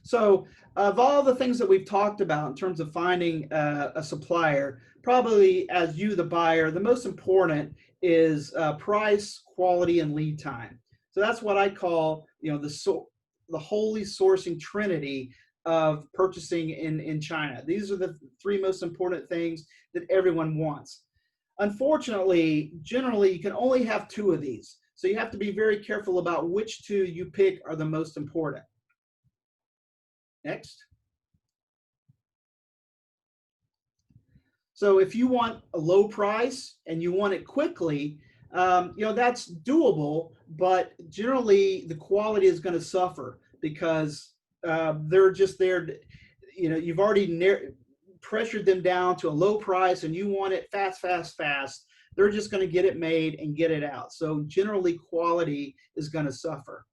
So of all the things that we've talked about in terms of finding a supplier, probably as you, the buyer, the most important is price, quality, and lead time. So that's what I call the holy sourcing trinity of purchasing in China. These are the 3 most important things that everyone wants. Unfortunately, generally, you can only have 2 of these. So you have to be very careful about which 2 you pick are the most important. Next. So if you want a low price and you want it quickly, that's doable, but generally the quality is going to suffer because they're just there. You've already pressured them down to a low price and you want it fast, fast, fast. They're just going to get it made and get it out. So generally quality is going to suffer.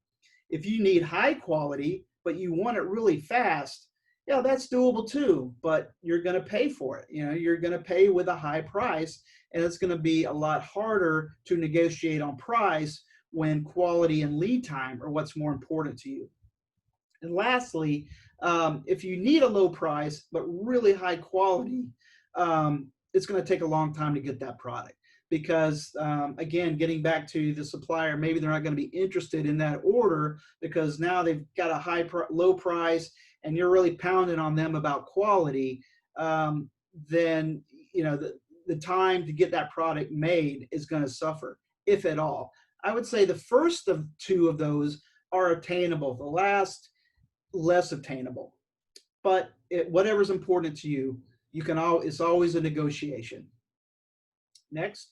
If you need high quality, but you want it really fast, that's doable too, but you're going to pay for it. You're going to pay with a high price, and it's going to be a lot harder to negotiate on price when quality and lead time are what's more important to you. And lastly, if you need a low price, but really high quality, it's going to take a long time to get that product. Because again, getting back to the supplier, maybe they're not going to be interested in that order because now they've got a low price and you're really pounding on them about quality. Then the time to get that product made is going to suffer, if at all. I would say the first of 2 of those are attainable. The last, less attainable. But whatever's important to you, it's always a negotiation. Next.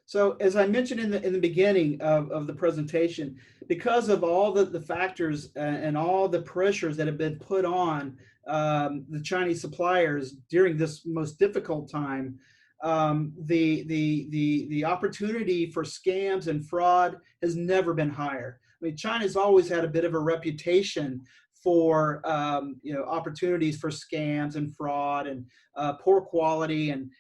So as I mentioned in the beginning of the presentation, because of all the factors and all the pressures that have been put on the Chinese suppliers during this most difficult time, the opportunity for scams and fraud has never been higher. I mean, China's always had a bit of a reputation for opportunities for scams and fraud and poor quality and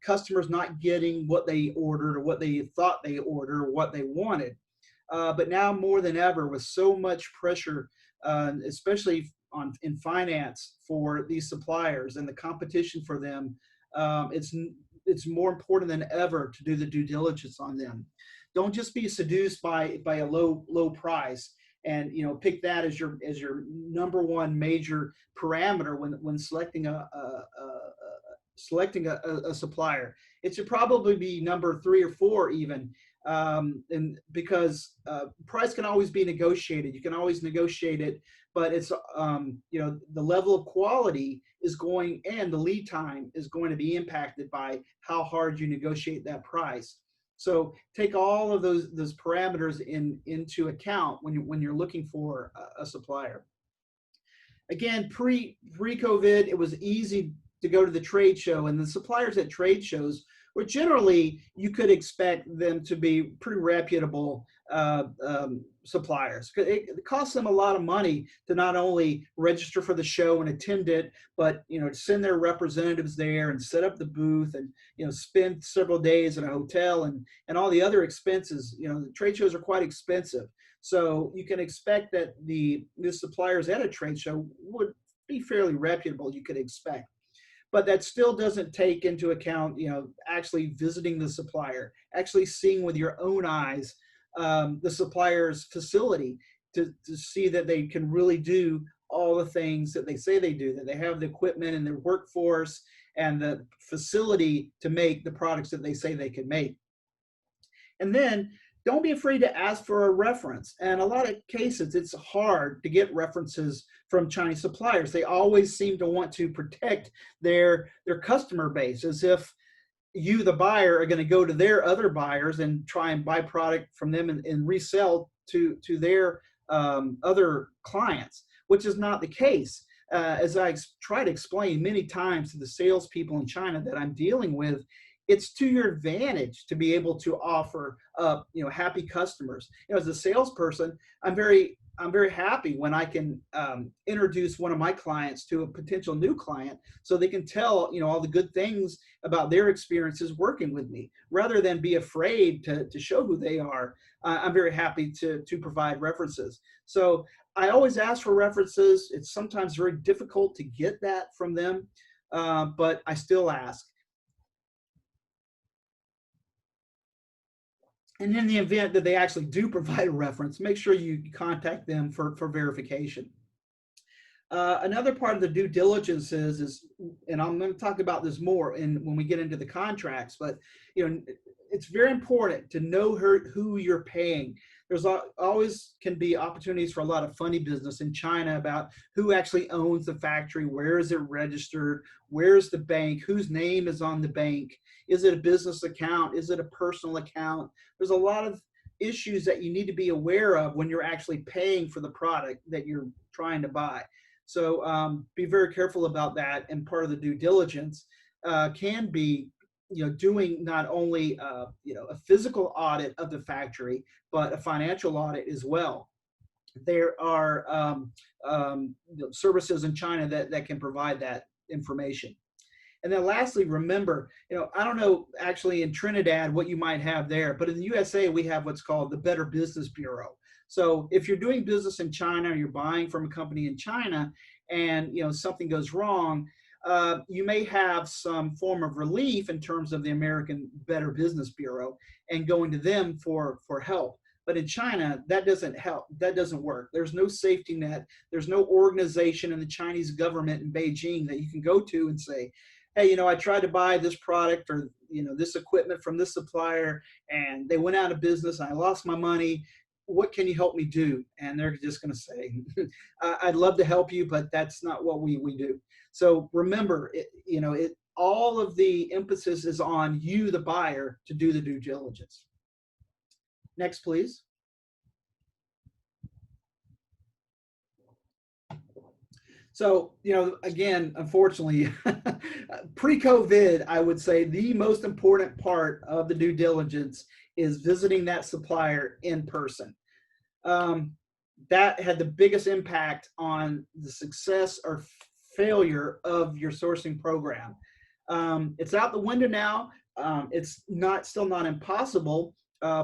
customers not getting what they ordered or what they thought they ordered or what they wanted. But now more than ever, with so much pressure, especially in finance for these suppliers and the competition for them, it's more important than ever to do the due diligence on them. Don't just be seduced by a low price and pick that as your number one major parameter when selecting a supplier. It should probably be number 3 or 4 even, and because price can always be negotiated. You can always negotiate it, but it's the level of quality is going, and the lead time is going to be impacted by how hard you negotiate that price. So take all of those parameters into account when you're looking for a supplier. Again, pre-COVID, it was easy to go to the trade show, and the suppliers at trade shows were generally, you could expect them to be pretty reputable suppliers. It costs them a lot of money to not only register for the show and attend it, but to send their representatives there and set up the booth and spend several days in a hotel and all the other expenses. The trade shows are quite expensive. So you can expect that the suppliers at a trade show would be fairly reputable, you could expect. But that still doesn't take into account, actually visiting the supplier, actually seeing with your own eyes the supplier's facility to see that they can really do all the things that they say they do, that they have the equipment and their workforce and the facility to make the products that they say they can make. And then don't be afraid to ask for a reference. And a lot of cases, it's hard to get references from Chinese suppliers. They always seem to want to protect their customer base, as if you, the buyer, are going to go to their other buyers and try and buy product from them and resell to their other clients, which is not the case. As I try to explain many times to the salespeople in China that I'm dealing with, it's to your advantage to be able to offer up, happy customers. As a salesperson, I'm very happy when I can introduce one of my clients to a potential new client, so they can tell all the good things about their experiences working with me, rather than be afraid to show who they are. I'm very happy to provide references. So I always ask for references. It's sometimes very difficult to get that from them, but I still ask. And in the event that they actually do provide a reference, make sure you contact them for verification. Another part of the due diligence is, and I'm going to talk about this more when we get into the contracts, but it's very important to know who you're paying. There's always can be opportunities for a lot of funny business in China about who actually owns the factory, where is it registered, where's the bank, whose name is on the bank, is it a business account, is it a personal account? There's a lot of issues that you need to be aware of when you're actually paying for the product that you're trying to buy. So be very careful about that, and part of the due diligence can be doing not only a physical audit of the factory, but a financial audit as well. There are services in China that can provide that information. And then lastly, remember, I don't know actually in Trinidad what you might have there, but in the USA, we have what's called the Better Business Bureau. So if you're doing business in China, or you're buying from a company in China, and something goes wrong, you may have some form of relief in terms of the American Better Business Bureau and going to them for help. But in China, that doesn't help. That doesn't work. There's no safety net. There's no organization in the Chinese government in Beijing that you can go to and say, hey, I tried to buy this product or this equipment from this supplier, and they went out of business and I lost my money. What can you help me do? And they're just going to say, I'd love to help you, but that's not what we do. So remember, all of the emphasis is on you, the buyer, to do the due diligence. Next, please. So, again, unfortunately, pre-COVID, I would say the most important part of the due diligence is visiting that supplier in person. That had the biggest impact on the success or failure of your sourcing program. It's out the window now. It's still not impossible.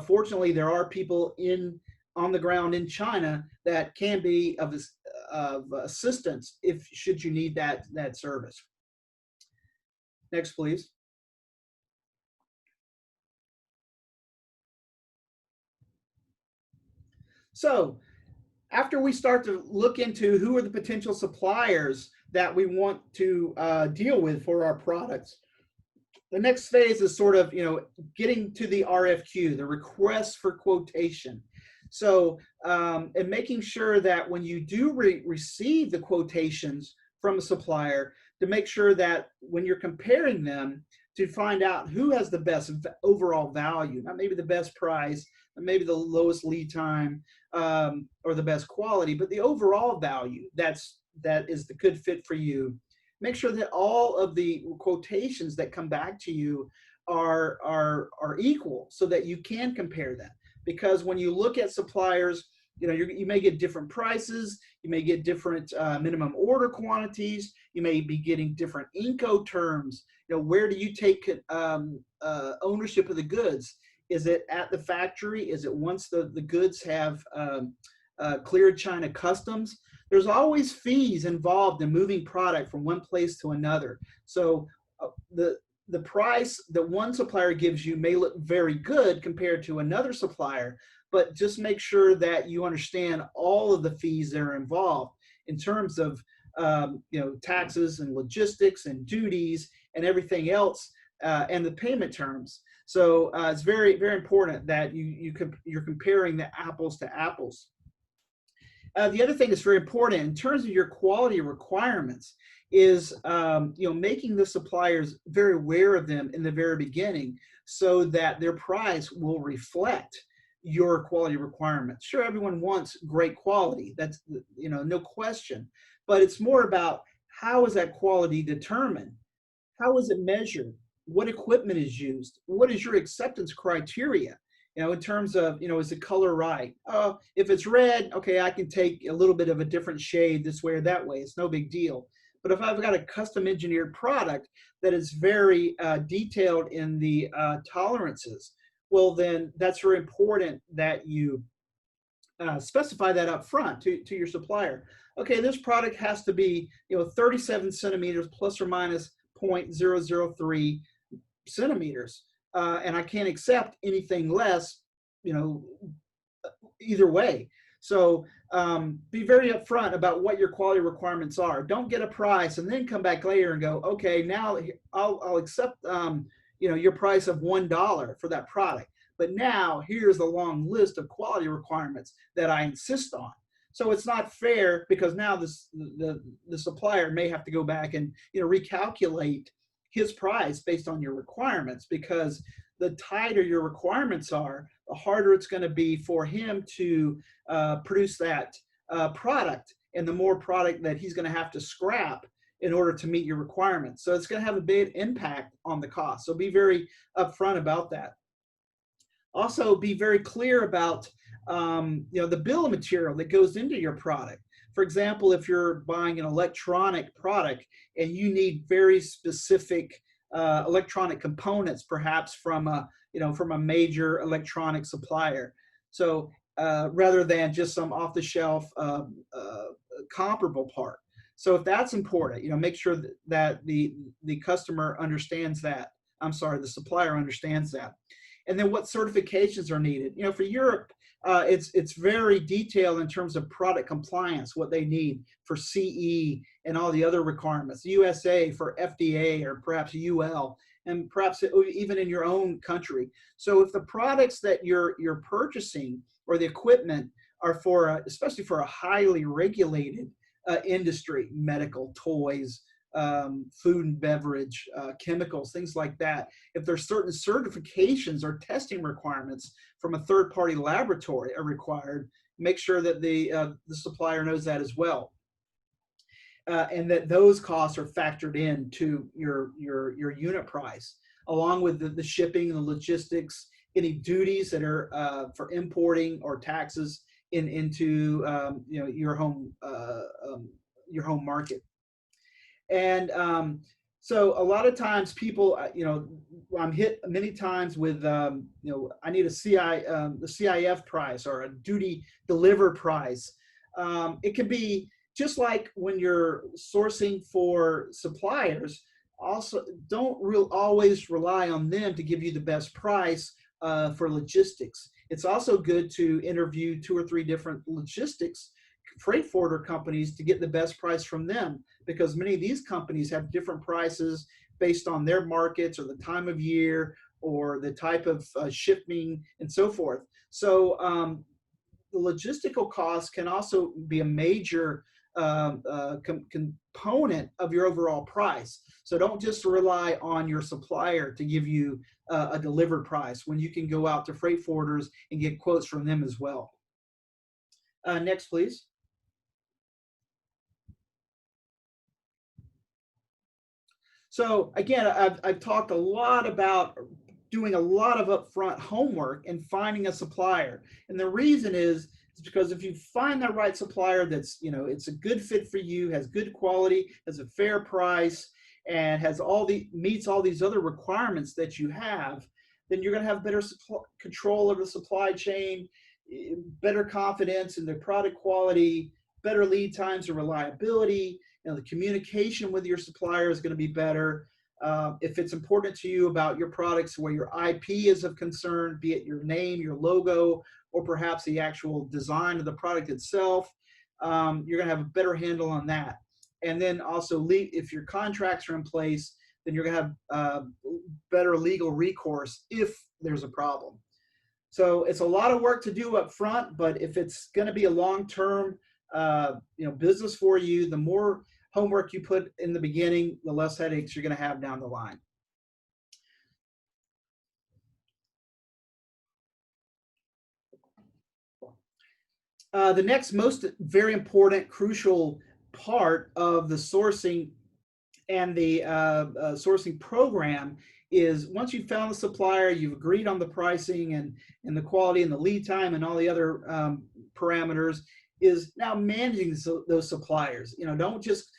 Fortunately, there are people in on the ground in China that can be of assistance should you need that service. Next, please. So after we start to look into who are the potential suppliers that we want to deal with for our products, the next phase is sort of, getting to the RFQ, the request for quotation. So, and making sure that when you do receive the quotations from a supplier, to make sure that when you're comparing them, to find out who has the best overall value, not maybe the best price, maybe the lowest lead time, or the best quality, but the overall value that is the good fit for you. Make sure that all of the quotations that come back to you are equal, so that you can compare them. Because when you look at suppliers, you may get different prices, you may get different minimum order quantities, you may be getting different Incoterms. Where do you take ownership of the goods? Is it at the factory? Is it once the goods have cleared China customs? There's always fees involved in moving product from one place to another. So the price that one supplier gives you may look very good compared to another supplier, but just make sure that you understand all of the fees that are involved in terms of taxes and logistics and duties and everything else, and the payment terms. So it's very, very important that you're comparing the apples to apples. The other thing that's very important in terms of your quality requirements is making the suppliers very aware of them in the very beginning, so that their price will reflect your quality requirements. Sure, everyone wants great quality. That's no question. But it's more about, how is that quality determined? How is it measured? What equipment is used? What is your acceptance criteria? In terms of, is the color right? If it's red, okay, I can take a little bit of a different shade this way or that way. It's no big deal. But if I've got a custom engineered product that is very detailed in the tolerances, well, then that's very important that you specify that up front to your supplier. Okay, this product has to be 37 centimeters plus or minus 0.003 centimeters, and I can't accept anything less, either way. So be very upfront about what your quality requirements are. Don't get a price and then come back later and go, okay, now I'll accept your price of $1 for that product, but now here's the long list of quality requirements that I insist on. So it's not fair, because now the supplier may have to go back and recalculate his price based on your requirements, because the tighter your requirements are, the harder it's going to be for him to produce that product, and the more product that he's going to have to scrap in order to meet your requirements. So it's going to have a big impact on the cost. So be very upfront about that. Also, be very clear about the bill of material that goes into your product. For example, if you're buying an electronic product and you need very specific electronic components, perhaps from a major electronic supplier, so rather than just some off-the-shelf comparable part. So if that's important, make sure that the customer understands that. I'm sorry, the supplier understands that. And then what certifications are needed. For Europe, it's very detailed in terms of product compliance, what they need for CE and all the other requirements. USA for FDA, or perhaps UL, and perhaps even in your own country. So if the products that you're purchasing or the equipment are especially for a highly regulated industry, medical, toys, food and beverage, chemicals, things like that. If there's certain certifications or testing requirements from a third-party laboratory are required, make sure that the supplier knows that as well, and that those costs are factored into your unit price, along with the shipping and the logistics, any duties that are for importing, or taxes into your home market. And So a lot of times people, I'm hit many times with, I need a the CIF price or a duty deliver price. It can be just like when you're sourcing for suppliers. Also, don't always rely on them to give you the best price for logistics. It's also good to interview 2 or 3 different logistics freight forwarder companies to get the best price from them, because many of these companies have different prices based on their markets or the time of year or the type of shipping and so forth. So the logistical costs can also be a major component of your overall price. So don't just rely on your supplier to give you a delivered price when you can go out to freight forwarders and get quotes from them as well. Next, please. So again, I've talked a lot about doing a lot of upfront homework and finding a supplier. And the reason is because if you find the right supplier that's, it's a good fit for you, has good quality, has a fair price, and has meets all these other requirements that you have, then you're going to have better control over the supply chain, better confidence in the product quality, better lead times and reliability. The communication with your supplier is going to be better. If it's important to you about your products where your IP is of concern, be it your name, your logo, or perhaps the actual design of the product itself, you're going to have a better handle on that. And then also, if your contracts are in place, then you're going to have better legal recourse if there's a problem. So it's a lot of work to do up front, but if it's going to be a long-term business for you, the more homework you put in the beginning, the less headaches you're going to have down the line. The next very important, crucial part of the sourcing and the sourcing program is once you've found the supplier, you've agreed on the pricing and the quality and the lead time and all the other parameters, is now managing those suppliers. Don't just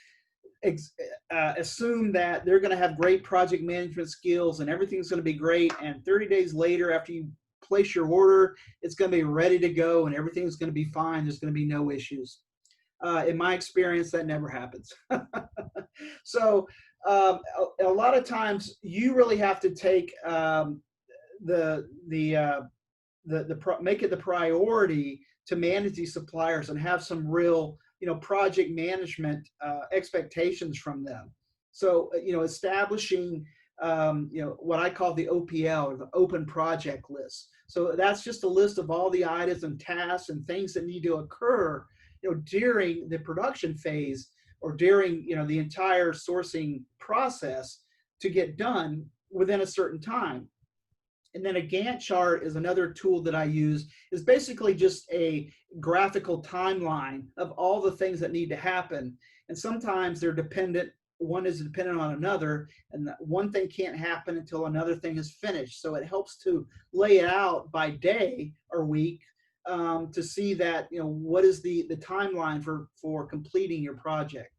assume that they're going to have great project management skills and everything's going to be great, and 30 days later after you place your order, it's going to be ready to go and everything's going to be fine. There's going to be no issues. In my experience, that never happens. So a lot of times you really have to take make it the priority to manage these suppliers and have some real project management expectations from them. So establishing what I call the OPL, or the open project list. So that's just a list of all the items and tasks and things that need to occur during the production phase or during the entire sourcing process to get done within a certain time. And then a Gantt chart is another tool that I use. Is basically just a graphical timeline of all the things that need to happen. And sometimes they're dependent, one is dependent on another, and one thing can't happen until another thing is finished. So it helps to lay it out by day or week to see that, what is the timeline for completing your project.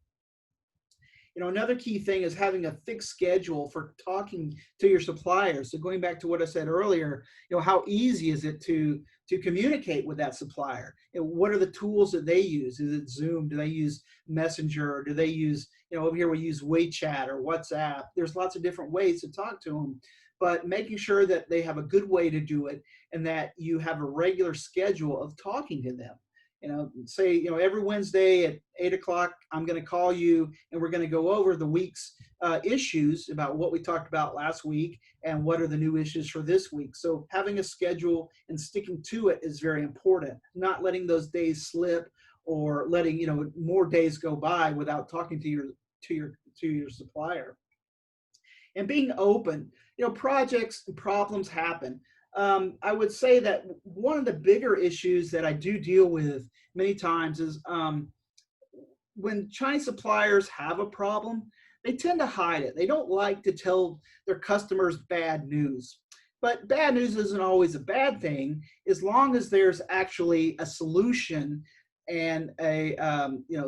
Another key thing is having a fixed schedule for talking to your suppliers. So going back to what I said earlier, how easy is it to communicate with that supplier? What are the tools that they use? Is it Zoom? Do they use Messenger? Or do they use, over here we use WeChat or WhatsApp? There's lots of different ways to talk to them, but making sure that they have a good way to do it and that you have a regular schedule of talking to them. Say, every Wednesday at 8 o'clock, I'm going to call you and we're going to go over the week's issues about what we talked about last week and what are the new issues for this week. So having a schedule and sticking to it is very important, not letting those days slip or letting, more days go by without talking to your supplier. And being open, projects and problems happen. I would say that one of the bigger issues that I do deal with many times is when Chinese suppliers have a problem, they tend to hide it. They don't like to tell their customers bad news. But bad news isn't always a bad thing as long as there's actually a solution and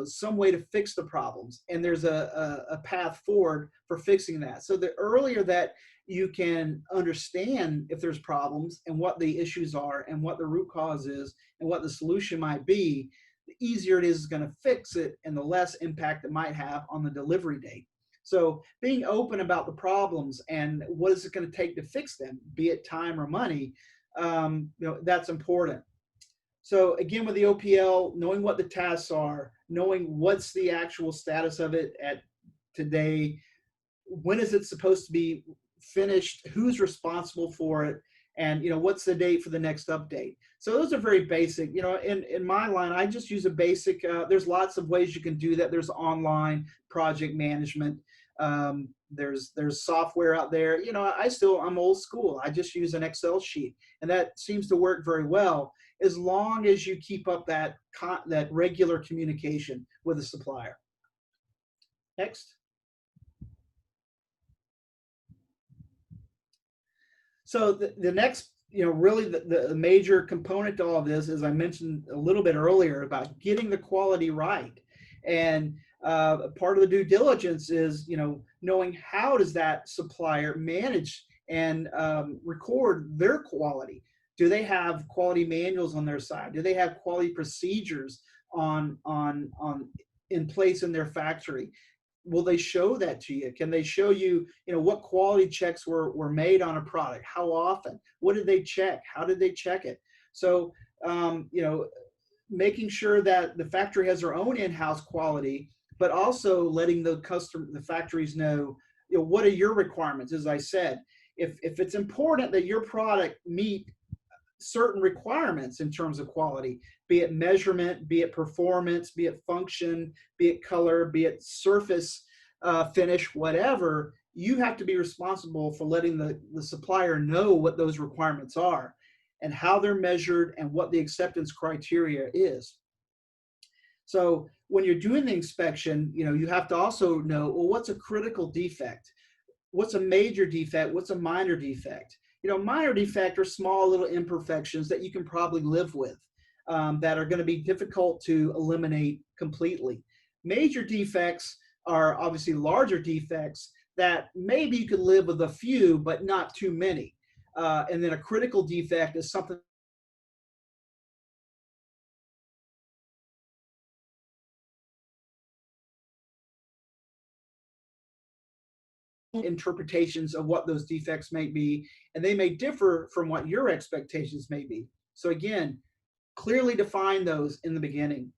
some way to fix the problems, and there's a path forward for fixing that. So the earlier that you can understand if there's problems and what the issues are and what the root cause is and what the solution might be, the easier it is going to fix it and the less impact it might have on the delivery date. So being open about the problems and what is it going to take to fix them, be it time or money, that's important. So again, with the OPL, knowing what the tasks are, knowing what's the actual status of it at today, when is it supposed to be finished, who's responsible for it, and what's the date for the next update. So those are very basic. In my line, I just use a basic. There's lots of ways you can do that. There's online project management. There's software out there. I'm old school. I just use an Excel sheet, and that seems to work very well as long as you keep up that regular communication with the supplier. Next. So the next, really the major component to all of this, as I mentioned a little bit earlier, about getting the quality right. And part of the due diligence is, knowing how does that supplier manage and record their quality. Do they have quality manuals on their side? Do they have quality procedures in place in their factory? Will they show that to you? Can they show you, what quality checks were made on a product? How often? What did they check? How did they check it? So, making sure that the factory has their own in-house quality, but also letting the factories know, what are your requirements? As I said, if it's important that your product meet certain requirements in terms of quality, be it measurement, be it performance, be it function, be it color, be it surface finish, whatever, you have to be responsible for letting the supplier know what those requirements are and how they're measured and what the acceptance criteria is. So when you're doing the inspection, you have to also know, well, what's a critical defect? What's a major defect? What's a minor defect? Minor defect are small little imperfections that you can probably live with, that are going to be difficult to eliminate completely. Major defects are obviously larger defects that maybe you could live with a few, but not too many. And then a critical defect is something interpretations of what those defects may be, and they may differ from what your expectations may be. So again, clearly define those in the beginning.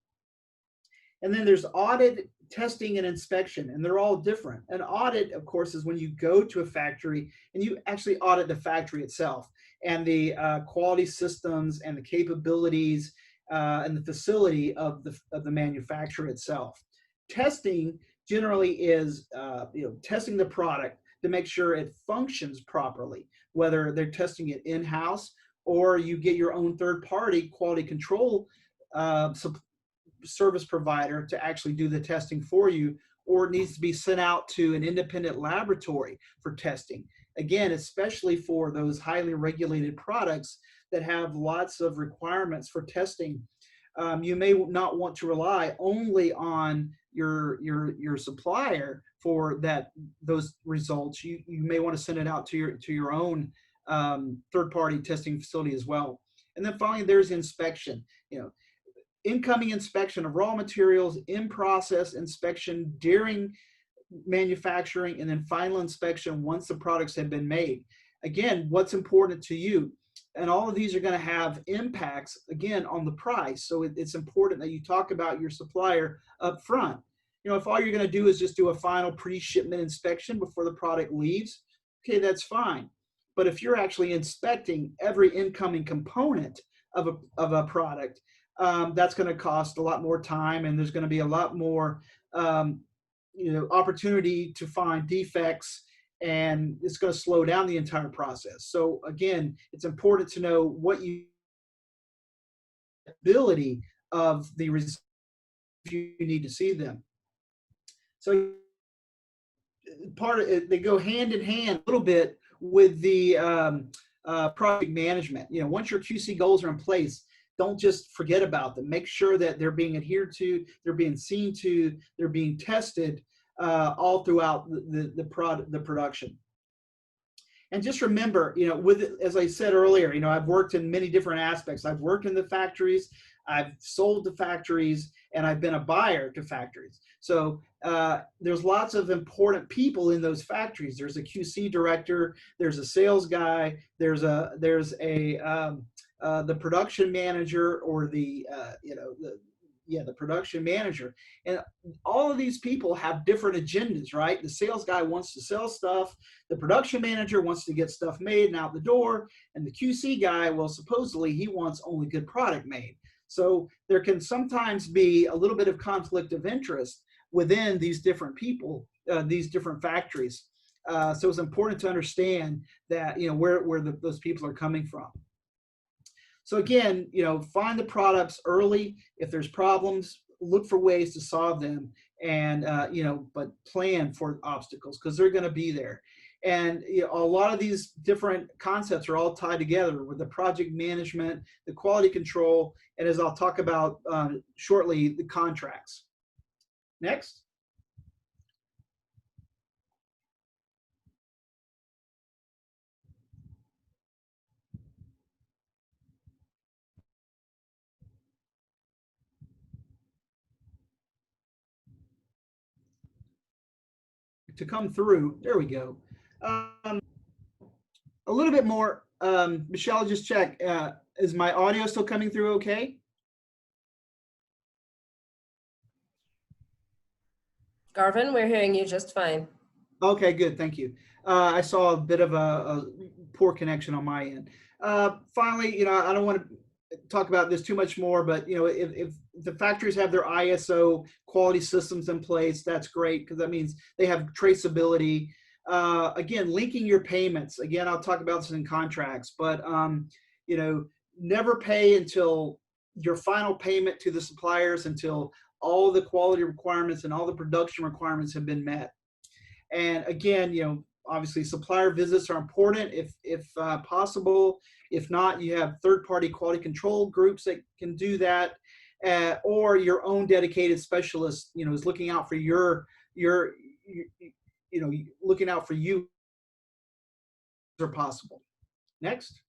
And then there's audit, testing, and inspection, and they're all different. An audit, of course, is when you go to a factory and you actually audit the factory itself and the quality systems and the capabilities and the facility of the manufacturer itself. Testing generally is testing the product to make sure it functions properly, whether they're testing it in-house or you get your own third-party quality control service provider to actually do the testing for you, or it needs to be sent out to an independent laboratory for testing. Again, especially for those highly regulated products that have lots of requirements for testing. You may not want to rely only on your supplier for those results. You may want to send it out to your own third-party testing facility as well. And then finally, there's inspection. Incoming inspection of raw materials, in-process inspection during manufacturing, and then final inspection once the products have been made. Again, what's important to you? And all of these are going to have impacts, again, on the price. So it's important that you talk about your supplier up front. If all you're going to do is just do a final pre-shipment inspection before the product leaves, okay, that's fine. But if you're actually inspecting every incoming component of a product, that's going to cost a lot more time, and there's going to be a lot more opportunity to find defects, and it's going to slow down the entire process. So again, it's important to know what you ability of the results if you need to see them. So part of it, they go hand in hand a little bit with the project management. Once your QC goals are in place, don't just forget about them. Make sure that they're being adhered to, they're being seen to, they're being tested all throughout the production. And just remember, as I said earlier, I've worked in many different aspects. I've worked in the factories, I've sold to factories, and I've been a buyer to factories. So there's lots of important people in those factories. There's a QC director, there's a sales guy, there's the production manager, or the production manager. And all of these people have different agendas, right? The sales guy wants to sell stuff. The production manager wants to get stuff made and out the door. And the QC guy, well, supposedly he wants only good product made. So there can sometimes be a little bit of conflict of interest within these different people, these different factories. So it's important to understand that, where those people are coming from. So again, find the products early. If there's problems, look for ways to solve them, and but plan for obstacles, because they're going to be there. And a lot of these different concepts are all tied together with the project management, the quality control, and as I'll talk about shortly, the contracts. Next. To come through, there we go. A little bit more, Michelle, just check, is my audio still coming through okay?
Garvin, we're hearing you just fine.
Okay, good, thank you. I saw a bit of a poor connection on my end. Finally, I don't want to talk about this too much more, but if the factories have their ISO quality systems in place, that's great, because that means they have traceability. Again, linking your payments. Again, I'll talk about this in contracts, but never pay until your final payment to the suppliers, until all the quality requirements and all the production requirements have been met. And again, obviously supplier visits are important if possible. If not, you have third-party quality control groups that can do that, or your own dedicated specialist, is looking out for looking out for you are possible. Next.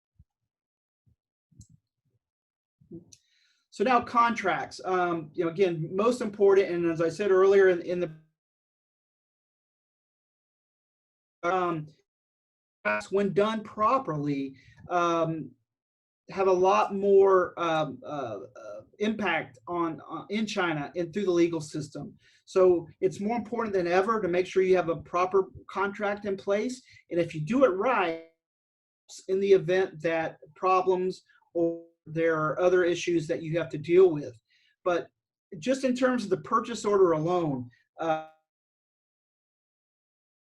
So now contracts, again, most important, and as I said earlier in the when done properly, have a lot more impact in China and through the legal system. So it's more important than ever to make sure you have a proper contract in place. And if you do it right, in the event that problems or there are other issues that you have to deal with. But just in terms of the purchase order alone,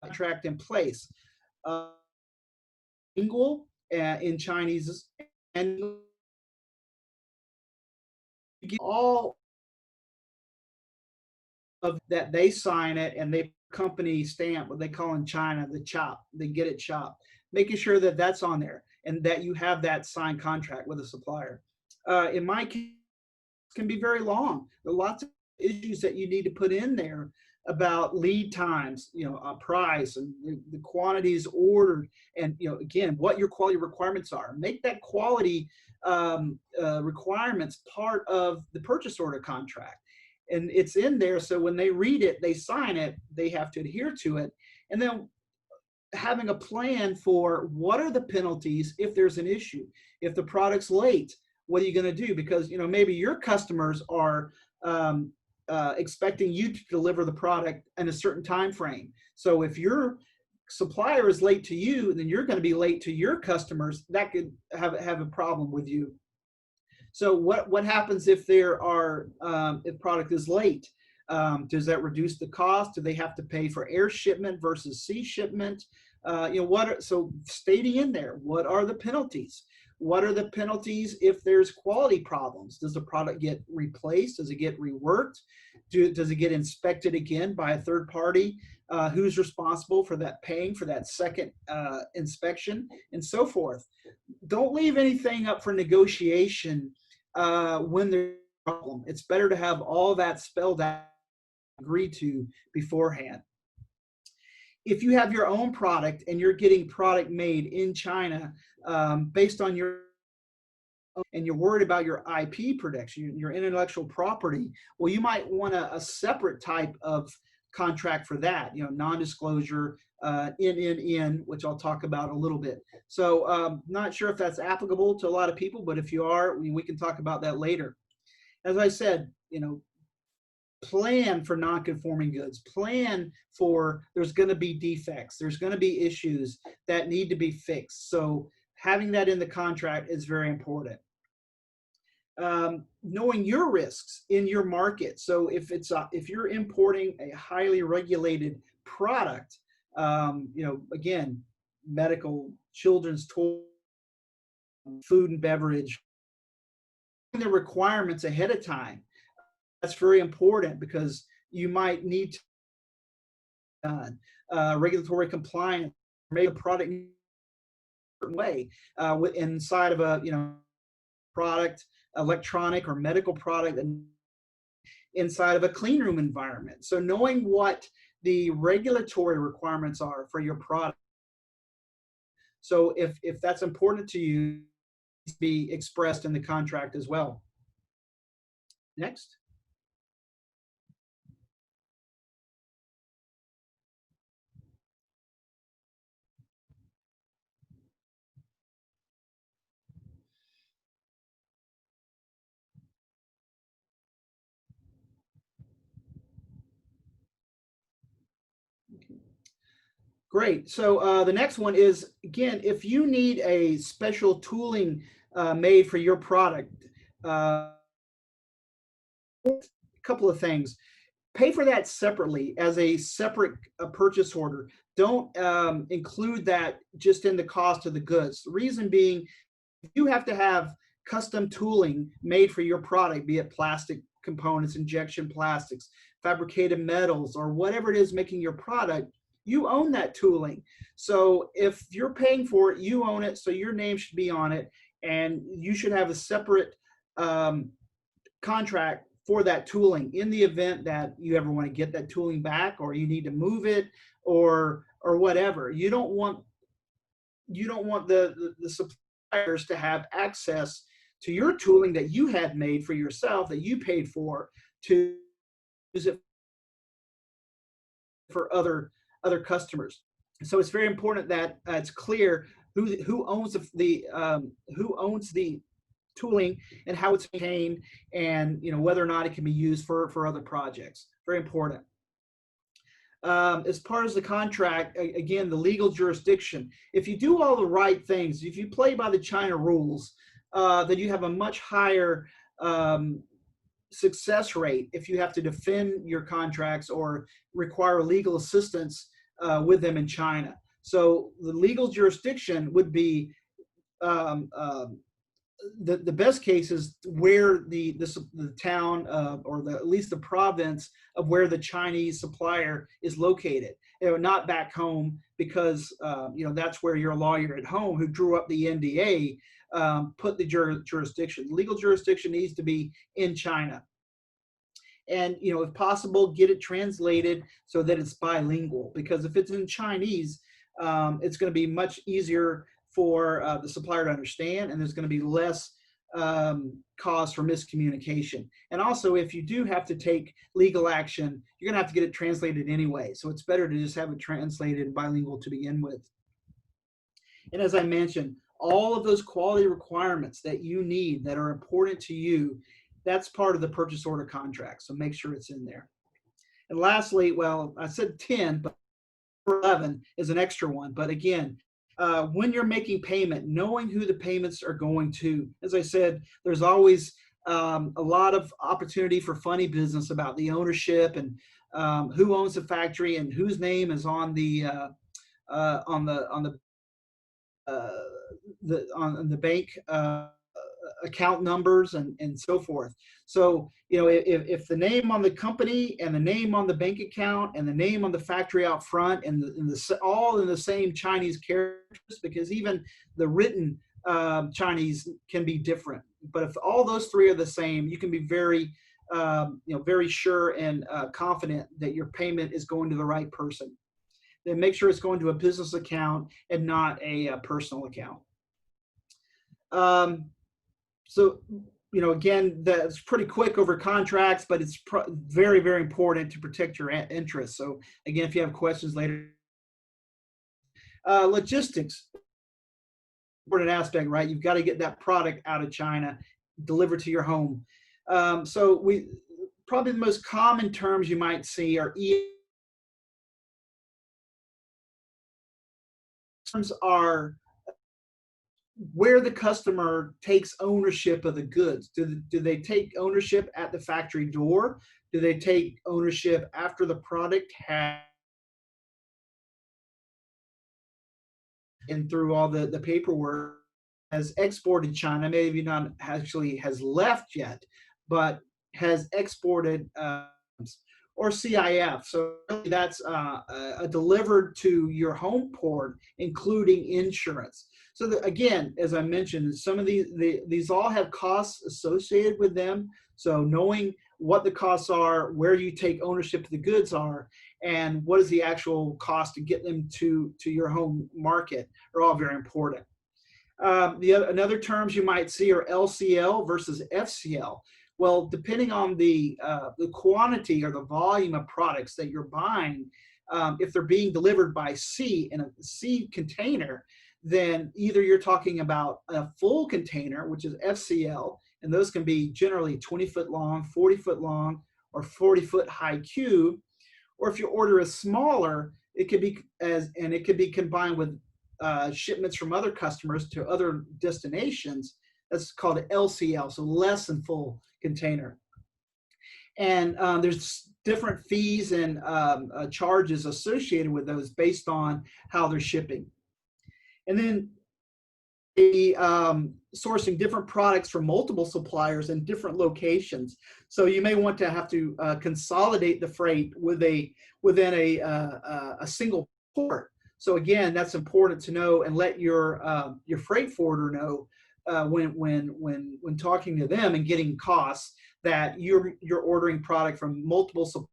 contract in place. Lingual in Chinese, and all of that, they sign it and they company stamp, what they call in China the chop. They get it chopped, making sure that that's on there and that you have that signed contract with a supplier. In my case, it can be very long. There are lots of issues that you need to put in there about lead times, price, and the quantities ordered, and again, what your quality requirements are. Make that quality requirements part of the purchase order contract, and it's in there. So when they read it, they sign it, they have to adhere to it, and then having a plan for what are the penalties if there's an issue. If the product's late, what are you going to do? Because maybe your customers are expecting you to deliver the product in a certain time frame. So if your supplier is late to you, then you're going to be late to your customers. That could have a problem with you. So what happens if if product is late? Does that reduce the cost? Do they have to pay for air shipment versus sea shipment? So stating in there, what are the penalties? What are the penalties if there's quality problems? Does the product get replaced? Does it get reworked? Does it get inspected again by a third party? Who's responsible for that, paying for that second inspection, and so forth? Don't leave anything up for negotiation when there's a problem. It's better to have all that spelled out, agreed to beforehand. If you have your own product and you're getting product made in China based on your and you're worried about your IP protection, your intellectual property, well, you might want a separate type of contract for that, non-disclosure, which I'll talk about a little bit. So not sure if that's applicable to a lot of people, but if you are, we can talk about that later. As I said, plan for non-conforming goods, plan for there's going to be defects, there's going to be issues that need to be fixed. So having that in the contract is very important. Knowing your risks in your market. So if you're importing a highly regulated product, again, medical, children's toys, food and beverage, the requirements ahead of time. That's very important because you might need to regulatory compliance, make a product in a certain way inside of a product, electronic or medical product, and inside of a clean room environment. So knowing what the regulatory requirements are for your product. So if that's important to you, it's be expressed in the contract as well. Next. Great. So the next one is, again, if you need a special tooling made for your product, a couple of things. Pay for that separately as a separate purchase order. Don't include that just in the cost of the goods. The reason being, you have to have custom tooling made for your product, be it plastic components, injection plastics, fabricated metals, or whatever it is making your product. You own that tooling. So if you're paying for it, you own it, so your name should be on it, and you should have a separate contract for that tooling in the event that you ever want to get that tooling back, or you need to move it, or whatever. You don't want the suppliers to have access to your tooling that you had made for yourself, that you paid for, to use it for other customers. So it's very important that it's clear who owns the tooling and how it's maintained, and whether or not it can be used for other projects. Very important. As part of the contract, again, the legal jurisdiction. If you do all the right things, if you play by the China rules, then you have a much higher success rate if you have to defend your contracts or require legal assistance with them in China. So the legal jurisdiction would be the best case is where the town or at least the province of where the Chinese supplier is located. Not back home, because that's where your lawyer at home who drew up the NDA put the jurisdiction. Legal jurisdiction needs to be in China. And if possible, get it translated so that it's bilingual, because if it's in Chinese, it's going to be much easier for the supplier to understand, and there's going to be less cause for miscommunication. And also, if you do have to take legal action, you're going to have to get it translated anyway. So it's better to just have it translated bilingual to begin with. And as I mentioned, all of those quality requirements that you need that are important to you, that's part of the purchase order contract. So make sure it's in there. And lastly, well, I said 10, but 11 is an extra one. But again, when you're making payment, knowing who the payments are going to. As I said, there's always a lot of opportunity for funny business about the ownership and who owns the factory and whose name is on the bank account numbers and so forth. So if the name on the company and the name on the bank account and the name on the factory out front and all in the same Chinese characters, because even the written Chinese can be different. But if all those three are the same, you can be very, very sure and confident that your payment is going to the right person. Then make sure it's going to a business account and not a personal account. So, again, that's pretty quick over contracts, but it's very, very important to protect your interests. So again, if you have questions later, logistics, important aspect, right? You've got to get that product out of China, delivered to your home. So probably the most common terms you might see are terms are where the customer takes ownership of the goods. Do they take ownership at the factory door? Do they take ownership after the product has and through all the paperwork has exported China, maybe not actually has left yet, but has exported or CIF. So really that's delivered to your home port, including insurance. So again, as I mentioned, some of these all have costs associated with them. So knowing what the costs are, where you take ownership of the goods are, and what is the actual cost to get them to your home market are all very important. Another terms you might see are LCL versus FCL. Well, depending on the quantity or the volume of products that you're buying, if they're being delivered by sea in a sea container, then either you're talking about a full container, which is FCL, and those can be generally 20-foot long, 40-foot long, or 40-foot high cube. Or if your order is smaller, it could be combined with shipments from other customers to other destinations. That's called an LCL, so less than full container. And there's different fees and charges associated with those based on how they're shipping. And then sourcing different products from multiple suppliers in different locations. So you may want to have to consolidate the freight within a single port. So again, that's important to know and let your freight forwarder know when talking to them and getting costs that you're ordering product from multiple suppliers.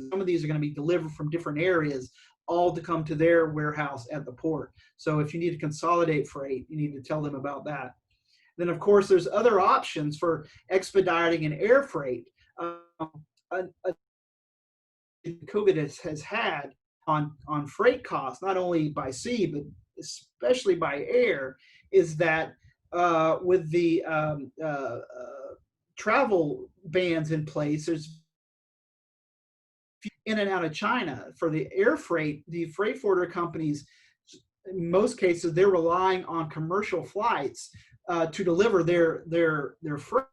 Some of these are going to be delivered from different areas, all to come to their warehouse at the port. So if you need to consolidate freight, you need to tell them about that. Then, of course, there's other options for expediting and air freight. COVID has had on freight costs, not only by sea, but especially by air, is that with the travel bans in place, there's in and out of China. For the air freight, the freight forwarder companies, in most cases, they're relying on commercial flights to deliver their freight.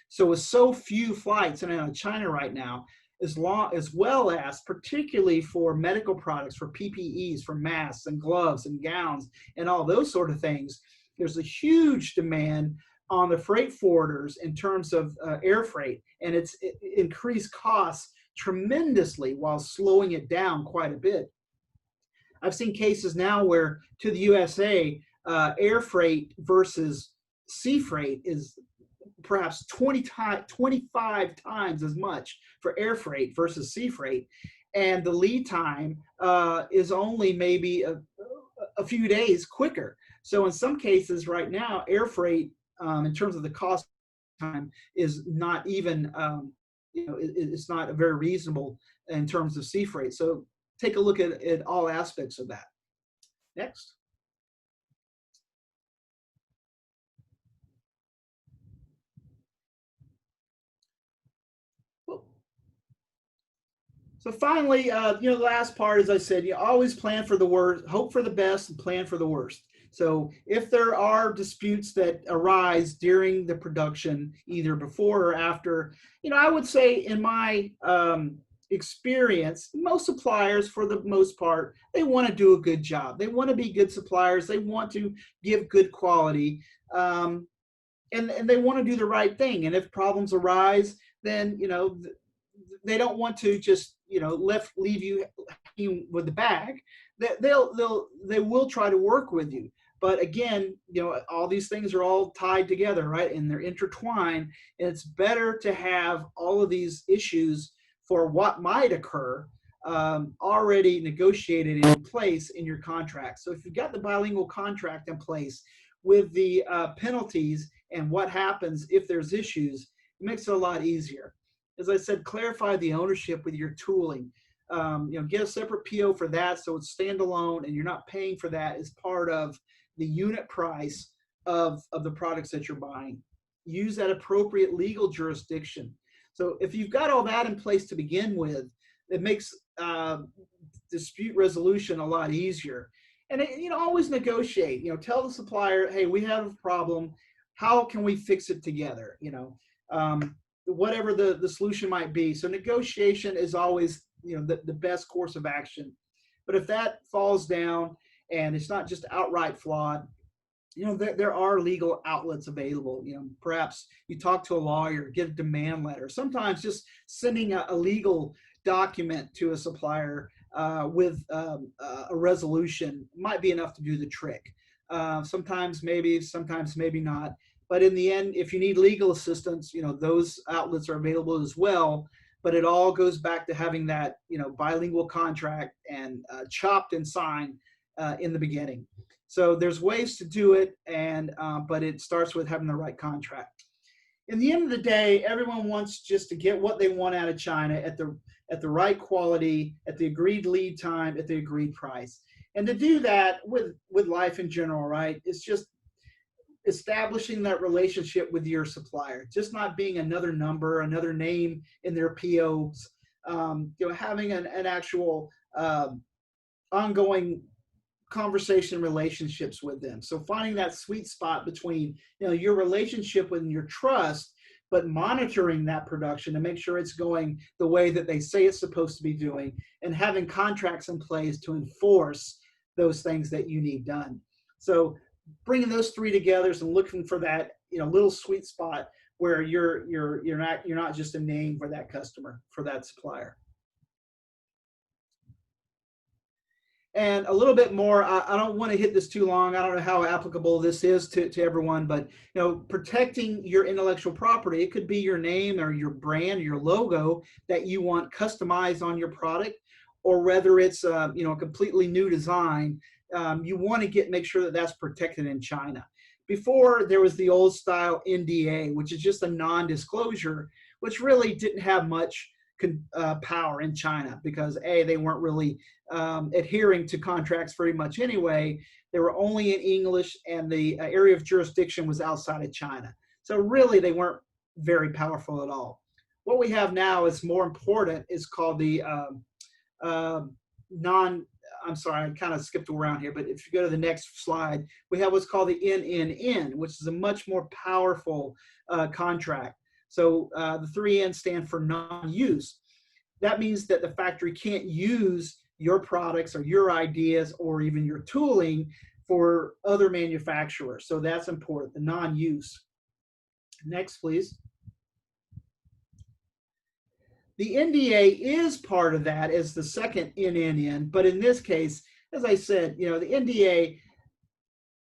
So with so few flights in and out of China right now, as well as particularly for medical products, for PPEs, for masks and gloves and gowns and all those sort of things, there's a huge demand on the freight forwarders in terms of air freight, and it's increased costs tremendously while slowing it down quite a bit. I've seen cases now where to the USA, air freight versus sea freight is perhaps 25 times as much for air freight versus sea freight. And the lead time is only maybe a few days quicker. So in some cases right now, air freight, in terms of the cost time, is not even, it's not very reasonable in terms of sea freight. So take a look at all aspects of that. Next. So finally, the last part, as I said, you always plan for the worst, hope for the best, and plan for the worst. So if there are disputes that arise during the production, either before or after, I would say in my experience, most suppliers, for the most part, they want to do a good job. They want to be good suppliers. They want to give good quality, and they want to do the right thing. And if problems arise, then they don't want to just leave you with the bag. They will try to work with you. But again, all these things are all tied together, right? And they're intertwined. And it's better to have all of these issues for what might occur already negotiated in place in your contract. So if you've got the bilingual contract in place with the penalties and what happens if there's issues, it makes it a lot easier. As I said, clarify the ownership with your tooling. Get a separate PO for that so it's standalone and you're not paying for that as part of the unit price of the products that you're buying. Use that appropriate legal jurisdiction. So if you've got all that in place to begin with, it makes dispute resolution a lot easier. And always negotiate. Tell the supplier, hey, we have a problem. How can we fix it together? Whatever the solution might be. So negotiation is always the best course of action. But if that falls down and it's not just outright flawed, there are legal outlets available. Perhaps you talk to a lawyer, get a demand letter. Sometimes just sending a legal document to a supplier with a resolution might be enough to do the trick. Sometimes maybe not. But in the end, if you need legal assistance, those outlets are available as well. But it all goes back to having that, bilingual contract and chopped and signed in the beginning. So there's ways to do it, but it starts with having the right contract. In the end of the day, everyone wants just to get what they want out of China at the right quality, at the agreed lead time, at the agreed price. And to do that with life in general, right, it's just establishing that relationship with your supplier, just not being another number, another name in their POs, having an actual ongoing conversation relationships with them. So finding that sweet spot between your relationship and your trust, but monitoring that production to make sure it's going the way that they say it's supposed to be doing, and having contracts in place to enforce those things that you need done. So bringing those three together and looking for that little sweet spot where you're not just a name for that customer, for that supplier. And a little bit more, I don't want to hit this too long. I don't know how applicable this is to everyone, but protecting your intellectual property, it could be your name or your brand, your logo that you want customized on your product, or whether it's a completely new design. You want to make sure that that's protected in China. Before, there was the old style NDA, which is just a non-disclosure, which really didn't have much power in China because they weren't really adhering to contracts very much anyway. They were only in English and the area of jurisdiction was outside of China. So really they weren't very powerful at all. What we have now is more important, is called the I'm sorry, I kind of skipped around here, but if you go to the next slide, we have what's called the NNN, which is a much more powerful contract. So the 3 N stand for non-use. That means that the factory can't use your products or your ideas or even your tooling for other manufacturers. So that's important, the non-use. Next, please. The NDA is part of that as the second NNN, but in this case, as I said, the NDA,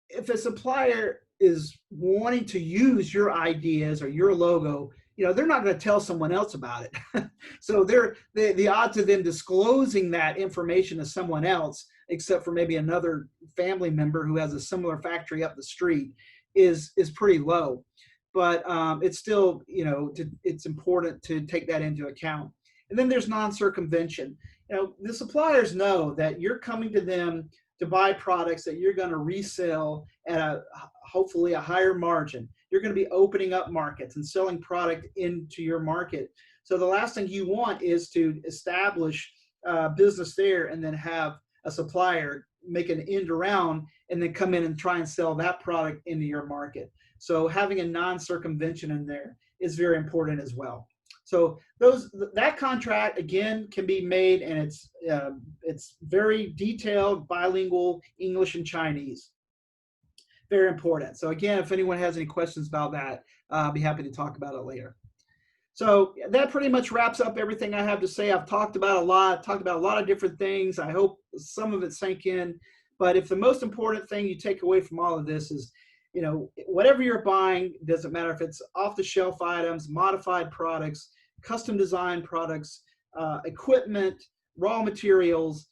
if a supplier is wanting to use your ideas or your logo, they're not going to tell someone else about it. So the odds of them disclosing that information to someone else, except for maybe another family member who has a similar factory up the street, is pretty low. But it's still, it's important to take that into account. And then there's non-circumvention. The suppliers know that you're coming to them to buy products that you're going to resell at hopefully a higher margin. You're going to be opening up markets and selling product into your market. So the last thing you want is to establish business there and then have a supplier make an end around and then come in and try and sell that product into your market. So having a non-circumvention in there is very important as well. So that contract again can be made, and it's very detailed, bilingual, English and Chinese. Very important. So again, if anyone has any questions about that, I'll be happy to talk about it later. So that pretty much wraps up everything I have to say. I've talked about a lot of different things. I hope some of it sank in. But if the most important thing you take away from all of this is, you know, whatever you're buying, doesn't matter if it's off-the-shelf items, modified products, custom design products, equipment, raw materials,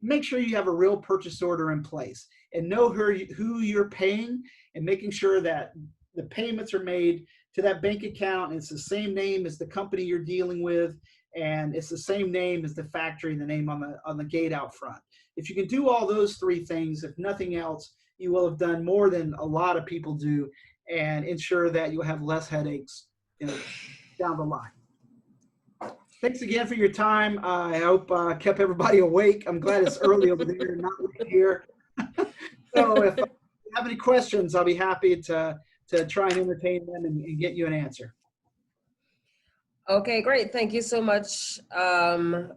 make sure you have a real purchase order in place and know who you're paying, and making sure that the payments are made to that bank account, and it's the same name as the company you're dealing with, and it's the same name as the factory, the name on the gate out front. If you can do all those three things, if nothing else, you will have done more than a lot of people do, and ensure that you'll have less headaches, you know, down the line. Thanks again for your time. I hope kept everybody awake. I'm glad it's early over there, not late here. So if you have any questions, I'll be happy to try and entertain them and get you an answer.
Okay, great. Thank you so much, Brian.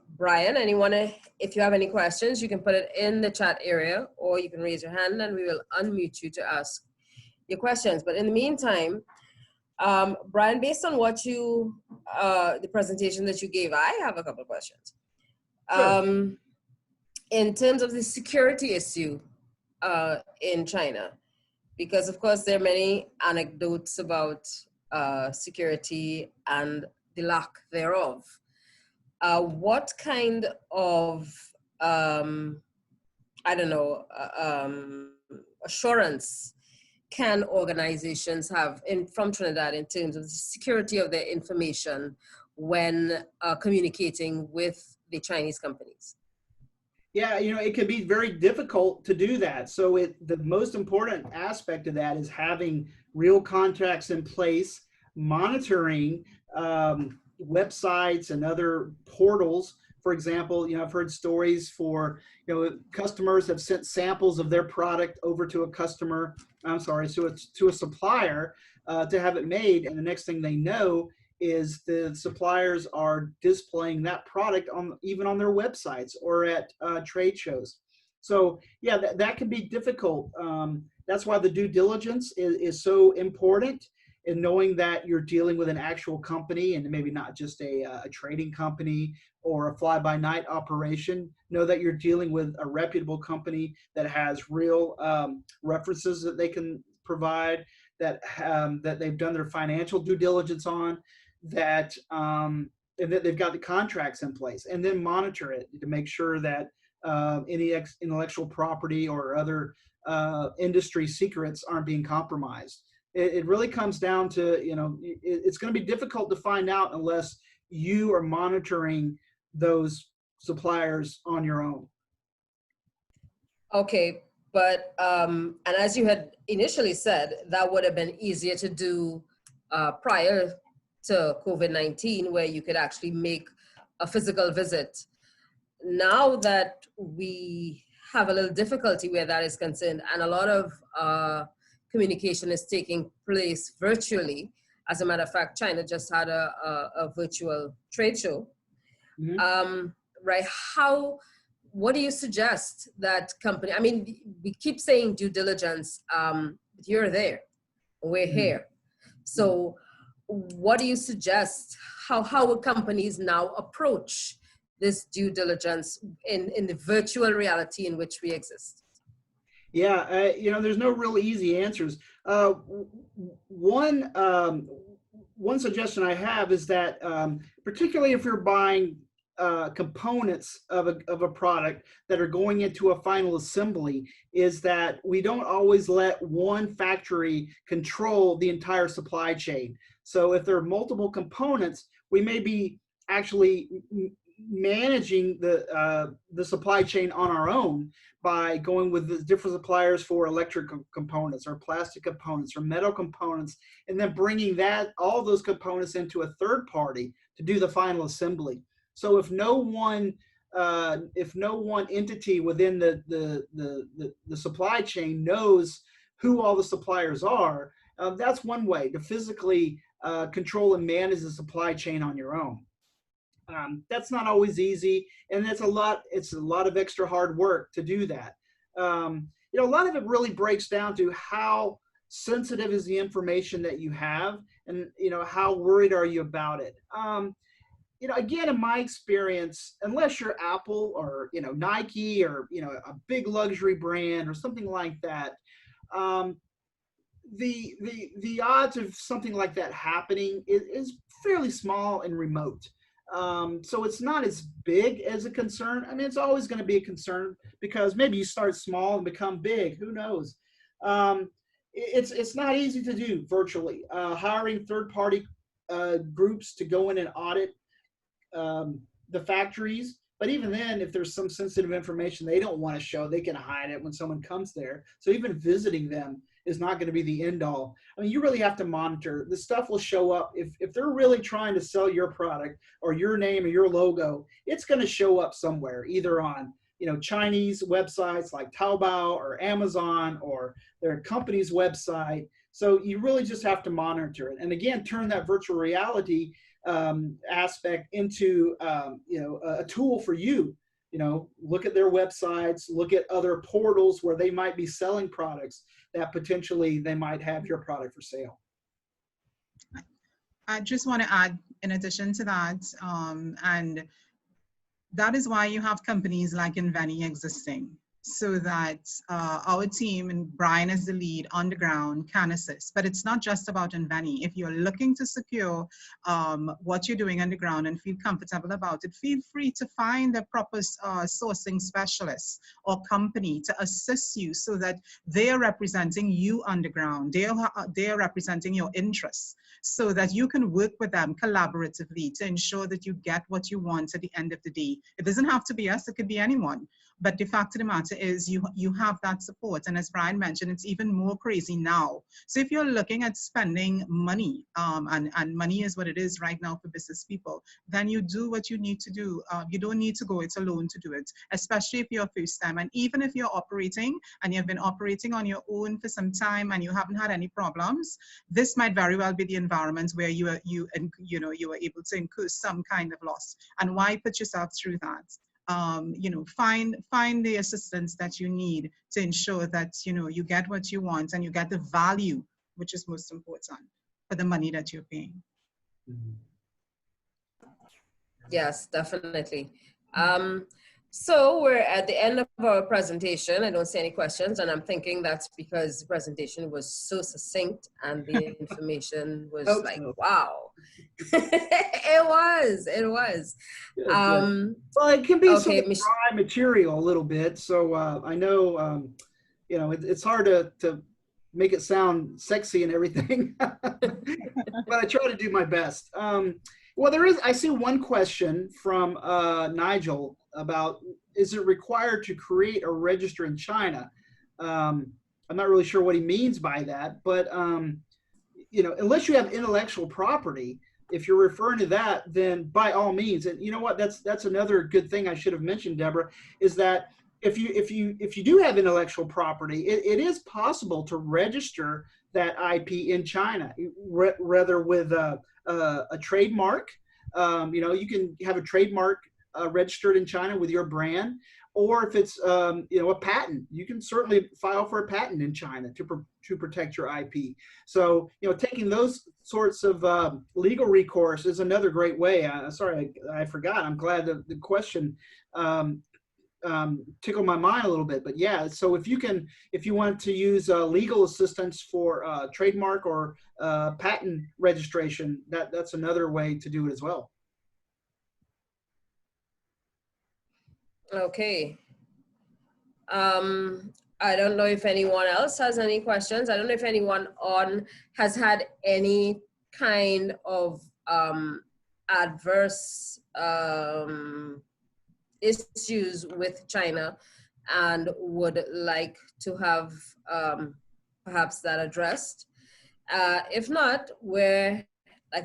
If you have any questions, you can put it in the chat area, or you can raise your hand and we will unmute you to ask your questions. But in the meantime, Brian, based on what the presentation that you gave, I have a couple of questions.
Sure.
In terms of the security issue in China, because of course there are many anecdotes about security and the lack thereof. What kind of, assurance can organizations have from Trinidad in terms of the security of their information when communicating with the Chinese companies?
Yeah, you know, it can be very difficult to do that. So the most important aspect of that is having real contracts in place, monitoring websites and other portals. For example, you know, I've heard stories for, you know, customers have sent samples of their product over to to a supplier to have it made, and the next thing they know is the suppliers are displaying that product even on their websites or at trade shows. So yeah, that can be difficult. That's why the due diligence is so important, in knowing that you're dealing with an actual company and maybe not just a trading company or a fly-by-night operation. Know that you're dealing with a reputable company that has real references that they can provide, that they've done their financial due diligence on, and that they've got the contracts in place, and then monitor it to make sure that any intellectual property or other industry secrets aren't being compromised. It really comes down to, you know, it's going to be difficult to find out unless you are monitoring those suppliers on your own.
Okay, but and as you had initially said, that would have been easier to do prior to COVID-19, where you could actually make a physical visit. Now that we have a little difficulty where that is concerned, and a lot of communication is taking place virtually. As a matter of fact, China just had a virtual trade show. Mm-hmm. Right? What do you suggest that company, I mean, we keep saying due diligence, you're there, we're mm-hmm. here. So what do you suggest? How would companies now approach this due diligence in the virtual reality in which we exist?
Yeah, you know, there's no real easy answers. One suggestion I have is that, particularly if you're buying components of a product that are going into a final assembly, is that we don't always let one factory control the entire supply chain. So if there are multiple components, we may be actually managing the supply chain on our own by going with the different suppliers for electric components or plastic components or metal components, and then bringing all those components into a third party to do the final assembly. So if no one entity within the supply chain knows who all the suppliers are, that's one way to physically control and manage the supply chain on your own. That's not always easy, and it's a lot of extra hard work to do that. You know, a lot of it really breaks down to how sensitive is the information that you have, and, you know, how worried are you about it. you know, again, in my experience, unless you're Apple or, you know, Nike or, you know, a big luxury brand or something like that, um, the odds of something like that happening is fairly small and remote. So it's not as big as a concern. I mean, it's always going to be a concern because maybe you start small and become big. Who knows? It's not easy to do virtually. Hiring third-party groups to go in and audit the factories. But even then, if there's some sensitive information they don't want to show, they can hide it when someone comes there. So even visiting them is not going to be the end all. I mean, you really have to monitor. The stuff will show up. If they're really trying to sell your product or your name or your logo, it's going to show up somewhere, either on, you know, Chinese websites like Taobao or Amazon or their company's website. So you really just have to monitor it. And again, turn that virtual reality aspect into you know, a tool for you. You know, look at their websites, look at other portals where they might be selling products that potentially they might have your product for sale.
I just want to add, in addition to that, and that is why you have companies like Inveni existing, so that our team, and Brian as the lead on the ground, can assist. But it's not just about Inveni. If you're looking to secure what you're doing on the ground and feel comfortable about it, feel free to find a proper sourcing specialist or company to assist you so that they are representing you on the ground. They are representing your interests, so that you can work with them collaboratively to ensure that you get what you want at the end of the day. It doesn't have to be us, it could be anyone. But the fact of the matter is you have that support. And as Brian mentioned, it's even more crazy now. So if you're looking at spending money, and money is what it is right now for business people, then you do what you need to do. You don't need to go it alone to do it, especially if you're first time. And even if you're operating and you've been operating on your own for some time and you haven't had any problems, this might very well be the environment where you were able to incur some kind of loss. And why put yourself through that? You know, find the assistance that you need to ensure that, you know, you get what you want and you get the value, which is most important, for the money that you're paying.
Yes, definitely. So we're at the end of our presentation. I don't see any questions, and I'm thinking that's because the presentation was so succinct and the information was like, wow. It was.
Well, it can be some dry material a little bit. So I know, you know, it's hard to make it sound sexy and everything, but I try to do my best. Well, I see one question from Nigel about, is it required to create or register in China? I'm not really sure what he means by that, but, you know, unless you have intellectual property, if you're referring to that, then by all means. And you know what, that's another good thing I should have mentioned, Deborah, is that if you do have intellectual property, it is possible to register that IP in China, rather with a trademark. You know, you can have a trademark registered in China with your brand, or if it's you know, a patent, you can certainly file for a patent in China to protect your IP. So, you know, taking those sorts of legal recourse is another great way. Sorry, I forgot. I'm glad the question tickled my mind a little bit. But yeah, so if you want to use legal assistance for trademark or patent registration, that's another way to do it as well.
Okay. I don't know if anyone else has any questions. I don't know if anyone has had any kind of adverse issues with China and would like to have perhaps that addressed. If not, like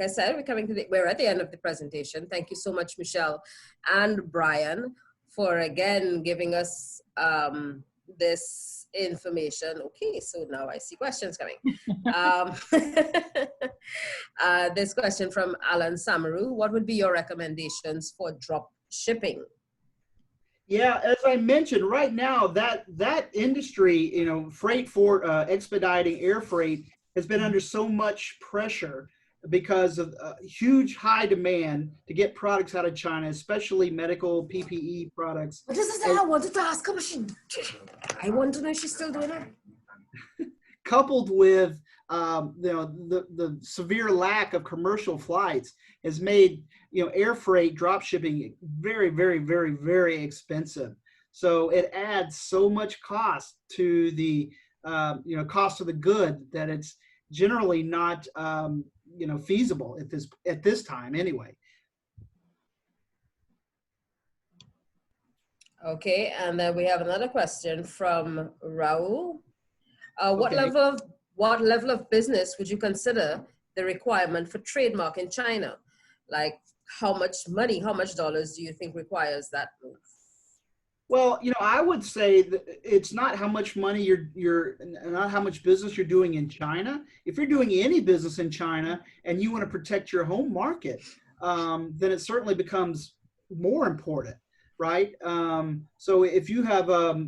I said, we're at the end of the presentation. Thank you so much, Michelle and Brian, for again giving us this information. Okay, so now I see questions coming. This question from Alan Samaru: what would be your recommendations for drop shipping?
Yeah, as I mentioned, right now that industry, you know, freight for expediting air freight has been under so much pressure because of huge high demand to get products out of China, especially medical PPE products.
But this is that I wanted to ask a question. I want to know if she's still doing it.
Coupled with the severe lack of commercial flights has made air freight drop shipping very, very, very, very expensive. So it adds so much cost to the cost of the good that it's generally not feasible at this time anyway.
Okay, and then we have another question from Raul. What
Okay.
level of business would you consider the requirement for trademark in China? Like how much money, how much dollars do you think requires that move?
Well, I would say that it's not how much money you're not how much business you're doing in China. If you're doing any business in China and you want to protect your home market, then it certainly becomes more important, right? So if you have a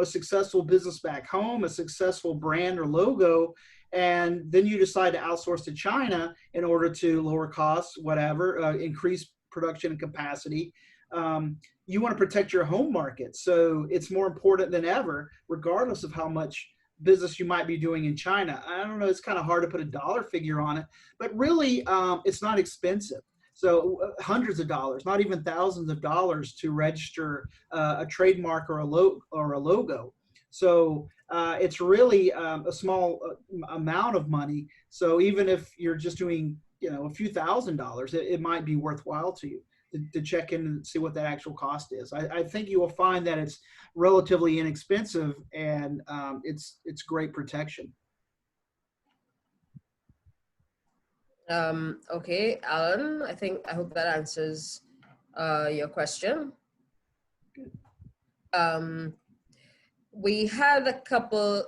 successful business back home, a successful brand or logo, and then you decide to outsource to China in order to lower costs, whatever, increase production and capacity. You want to protect your home market. So it's more important than ever, regardless of how much business you might be doing in China. I don't know, it's kind of hard to put a dollar figure on it, but really it's not expensive. So hundreds of dollars, not even thousands of dollars to register a trademark or a logo. So it's really a small amount of money. So even if you're just doing a few $1,000s, it might be worthwhile to you to check in and see what that actual cost is. I think you will find that it's relatively inexpensive and it's great protection.
Okay, Alan, I hope that answers your question. We had a couple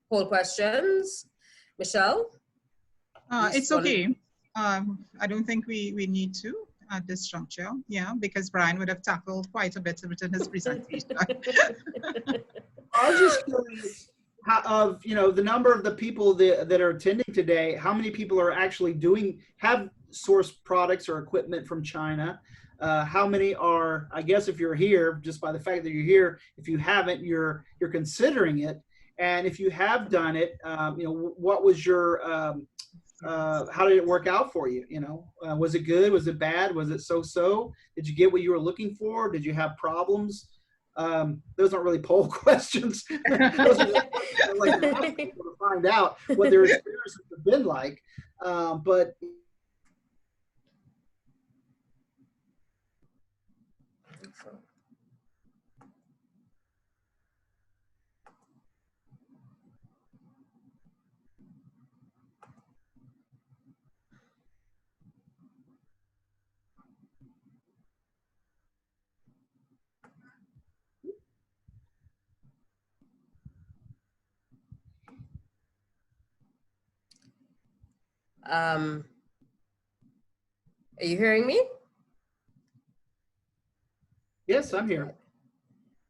poll questions. Michelle?
It's okay. I don't think we need to at this juncture, yeah, because Brian would have tackled quite a bit of it in his presentation.
I was just curious of the number of the people that are attending today. How many people are actually have sourced products or equipment from China? How many are, I guess, if you're here, just by the fact that you're here, if you haven't, you're considering it, and if you have done it, what was your how did it work out for you? Was it good? Was it bad? Was it so-so? Did you get what you were looking for? Did you have problems? Those aren't really poll questions. Those are like to find out what their experiences have been like. But
are you hearing me?
yes, I'm here.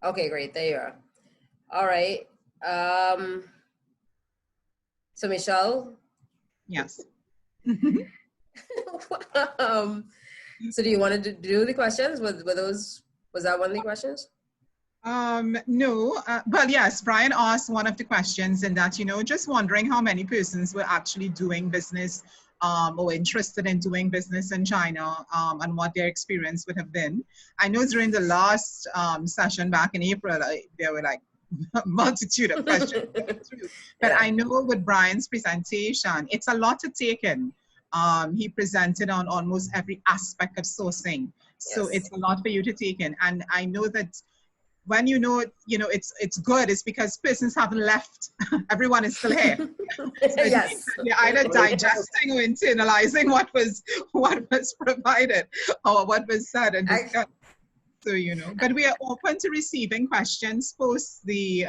Okay, great. There you are. All right. So Michelle?
Yes.
So do you want to do the questions? Was that one of the questions?
No, well, yes, Brian asked one of the questions in that, just wondering how many persons were actually doing business or interested in doing business in China and what their experience would have been. I know during the last session back in April, there were like a multitude of questions. But I know with Brian's presentation, it's a lot to take in. He presented on almost every aspect of sourcing. So
Yes.
it's a lot for you to take in. And I know that when it's good, it's because persons haven't left. Everyone is still here. So
Yes.
you're either digesting or internalizing what was provided or what was said and discussed. So but we are open to receiving questions post the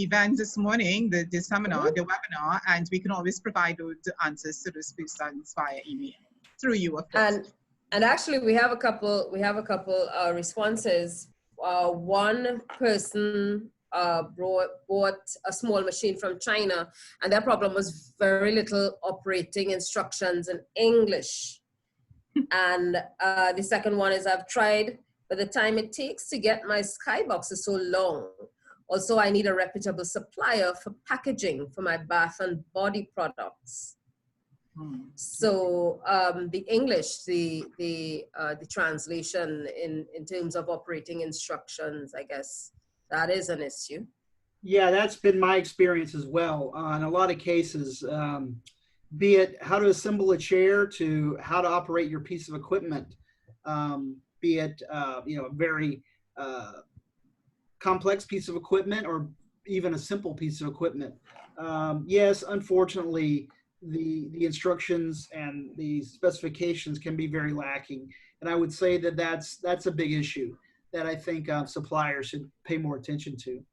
event this morning, the seminar, the webinar, and we can always provide those answers to those questions via email through you, of course.
And actually, we have a couple responses. One person bought a small machine from China, and their problem was very little operating instructions in English. And the second one is I've tried, but the time it takes to get my skybox is so long. Also, I need a reputable supplier for packaging for my bath and body products. So the English, the translation in terms of operating instructions, I guess that is an issue.
Yeah, that's been my experience as well. In a lot of cases, be it how to assemble a chair to how to operate your piece of equipment, be it you know, a very complex piece of equipment or even a simple piece of equipment. Yes, unfortunately, the instructions and the specifications can be very lacking, and I would say that that's a big issue that I think suppliers should pay more attention to.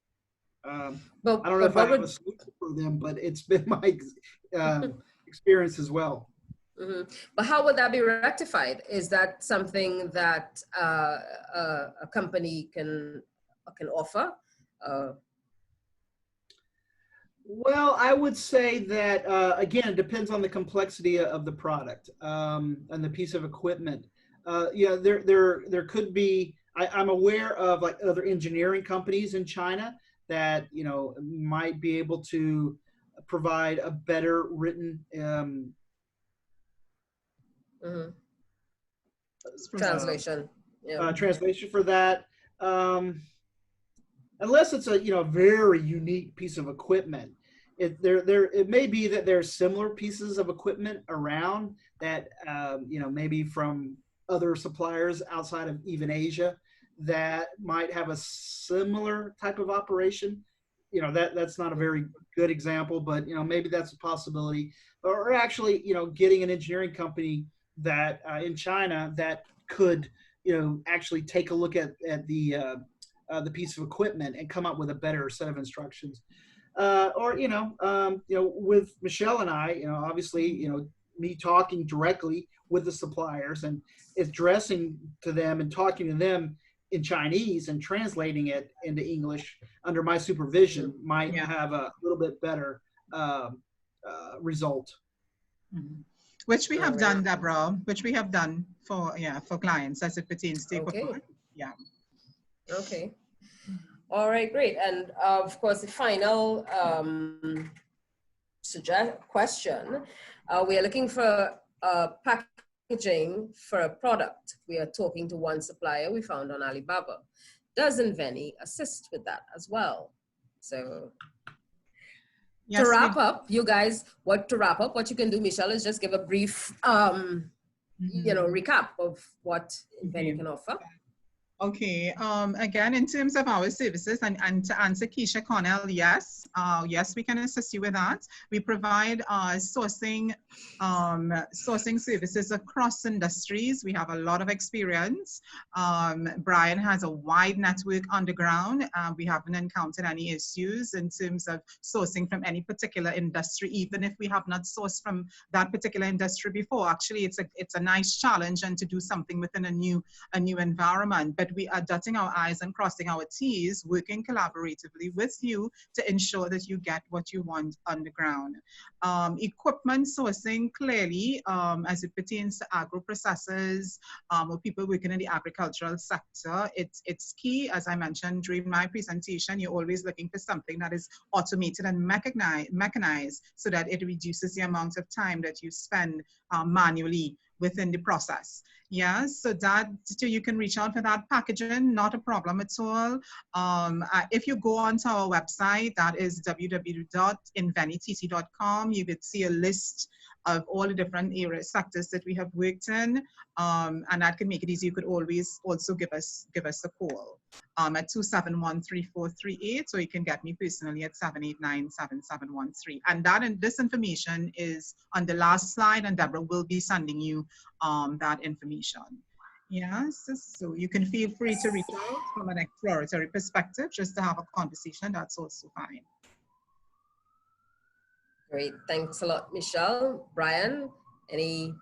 I don't know if I have a solution for them, but it's been my experience as well.
Mm-hmm. But how would that be rectified? Is that something that a company can offer?
Well, I would say that again, it depends on the complexity of the product and the piece of equipment. Yeah, there could be. I'm aware of like other engineering companies in China that, you know, might be able to provide a better written
translation.
Translation for that. Unless it's a, you know, very unique piece of equipment. It may be that there's similar pieces of equipment around that, you know, maybe from other suppliers outside of even Asia that might have a similar type of operation. You know, that's not a very good example, but, you know, maybe that's a possibility. Or actually, you know, getting an engineering company that in China that could, you know, actually take a look at the piece of equipment and come up with a better set of instructions. Or, you know, with Michelle and I, you know, obviously, you know, me talking directly with the suppliers and addressing to them and talking to them in Chinese and translating it into English under my supervision might have a little bit better result.
Which we have done, Deborah, which we have done for clients as it pertains to equipment. Yeah.
Okay. All right, great. And of course, the final question, we are looking for packaging for a product. We are talking to one supplier we found on Alibaba. Does Inveni assist with that as well? So
yes,
to wrap up, you guys, what you can do, Michelle, is just give a brief, you know, recap of what Inveni can offer.
Okay, again, in terms of our services, and to answer Keisha Cornell, yes, we can assist you with that. We provide sourcing services across industries. We have a lot of experience. Brian has a wide network on the ground. We haven't encountered any issues in terms of sourcing from any particular industry, even if we have not sourced from that particular industry before. Actually, it's a nice challenge and to do something within a new environment. But we are dotting our I's and crossing our T's, working collaboratively with you to ensure that you get what you want on the ground. Equipment sourcing, clearly, as it pertains to agro-processors or people working in the agricultural sector, it's key. As I mentioned during my presentation, you're always looking for something that is automated and mechanized so that it reduces the amount of time that you spend manually within the process. Yes, so you can reach out for that packaging, not a problem at all. If you go onto our website, that is www.invenitt.com, you could see a list of all the different sectors that we have worked in, and that can make it easy. You could always also give us a call at 271-3438, or you can get me personally at 789-7713. And this information is on the last slide, and Deborah will be sending you that information. Yes, so you can feel free to reach out from an exploratory perspective, just to have a conversation. That's also fine.
Great, thanks a lot, Michelle. Brian, any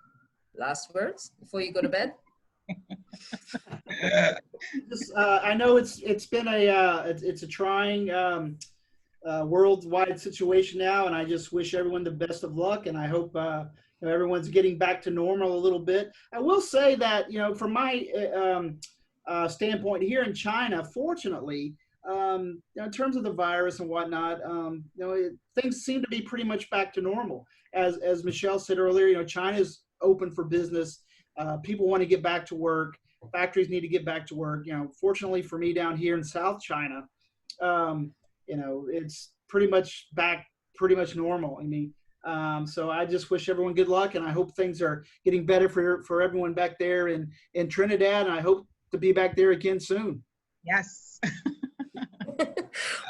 last words before you go to bed?
I know it's been it's a trying worldwide situation now, and I just wish everyone the best of luck, and I hope everyone's getting back to normal a little bit. I will say that from my standpoint here in China, fortunately, in terms of the virus and whatnot, things seem to be pretty much back to normal. As Michelle said earlier, China's open for business. People want to get back to work. Factories need to get back to work. Fortunately for me down here in South China, it's pretty much back, pretty much normal. I mean, so I just wish everyone good luck, and I hope things are getting better for everyone back there in Trinidad, and I hope to be back there again soon.
Yes.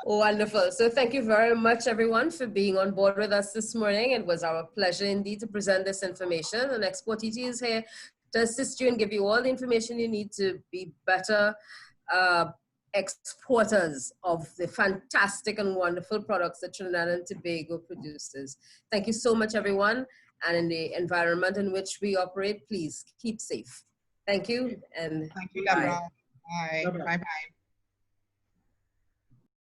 Wonderful. So thank you very much, everyone, for being on board with us this morning. It was our pleasure indeed to present this information, and exporTT is here to assist you and give you all the information you need to be better exporters of the fantastic and wonderful products that Trinidad and Tobago produces. Thank you so much, everyone. And in the environment in which we operate, please keep safe. Thank you, and
Thank you,
bye.
Deborah. Bye.
Bye-bye.
Bye-bye.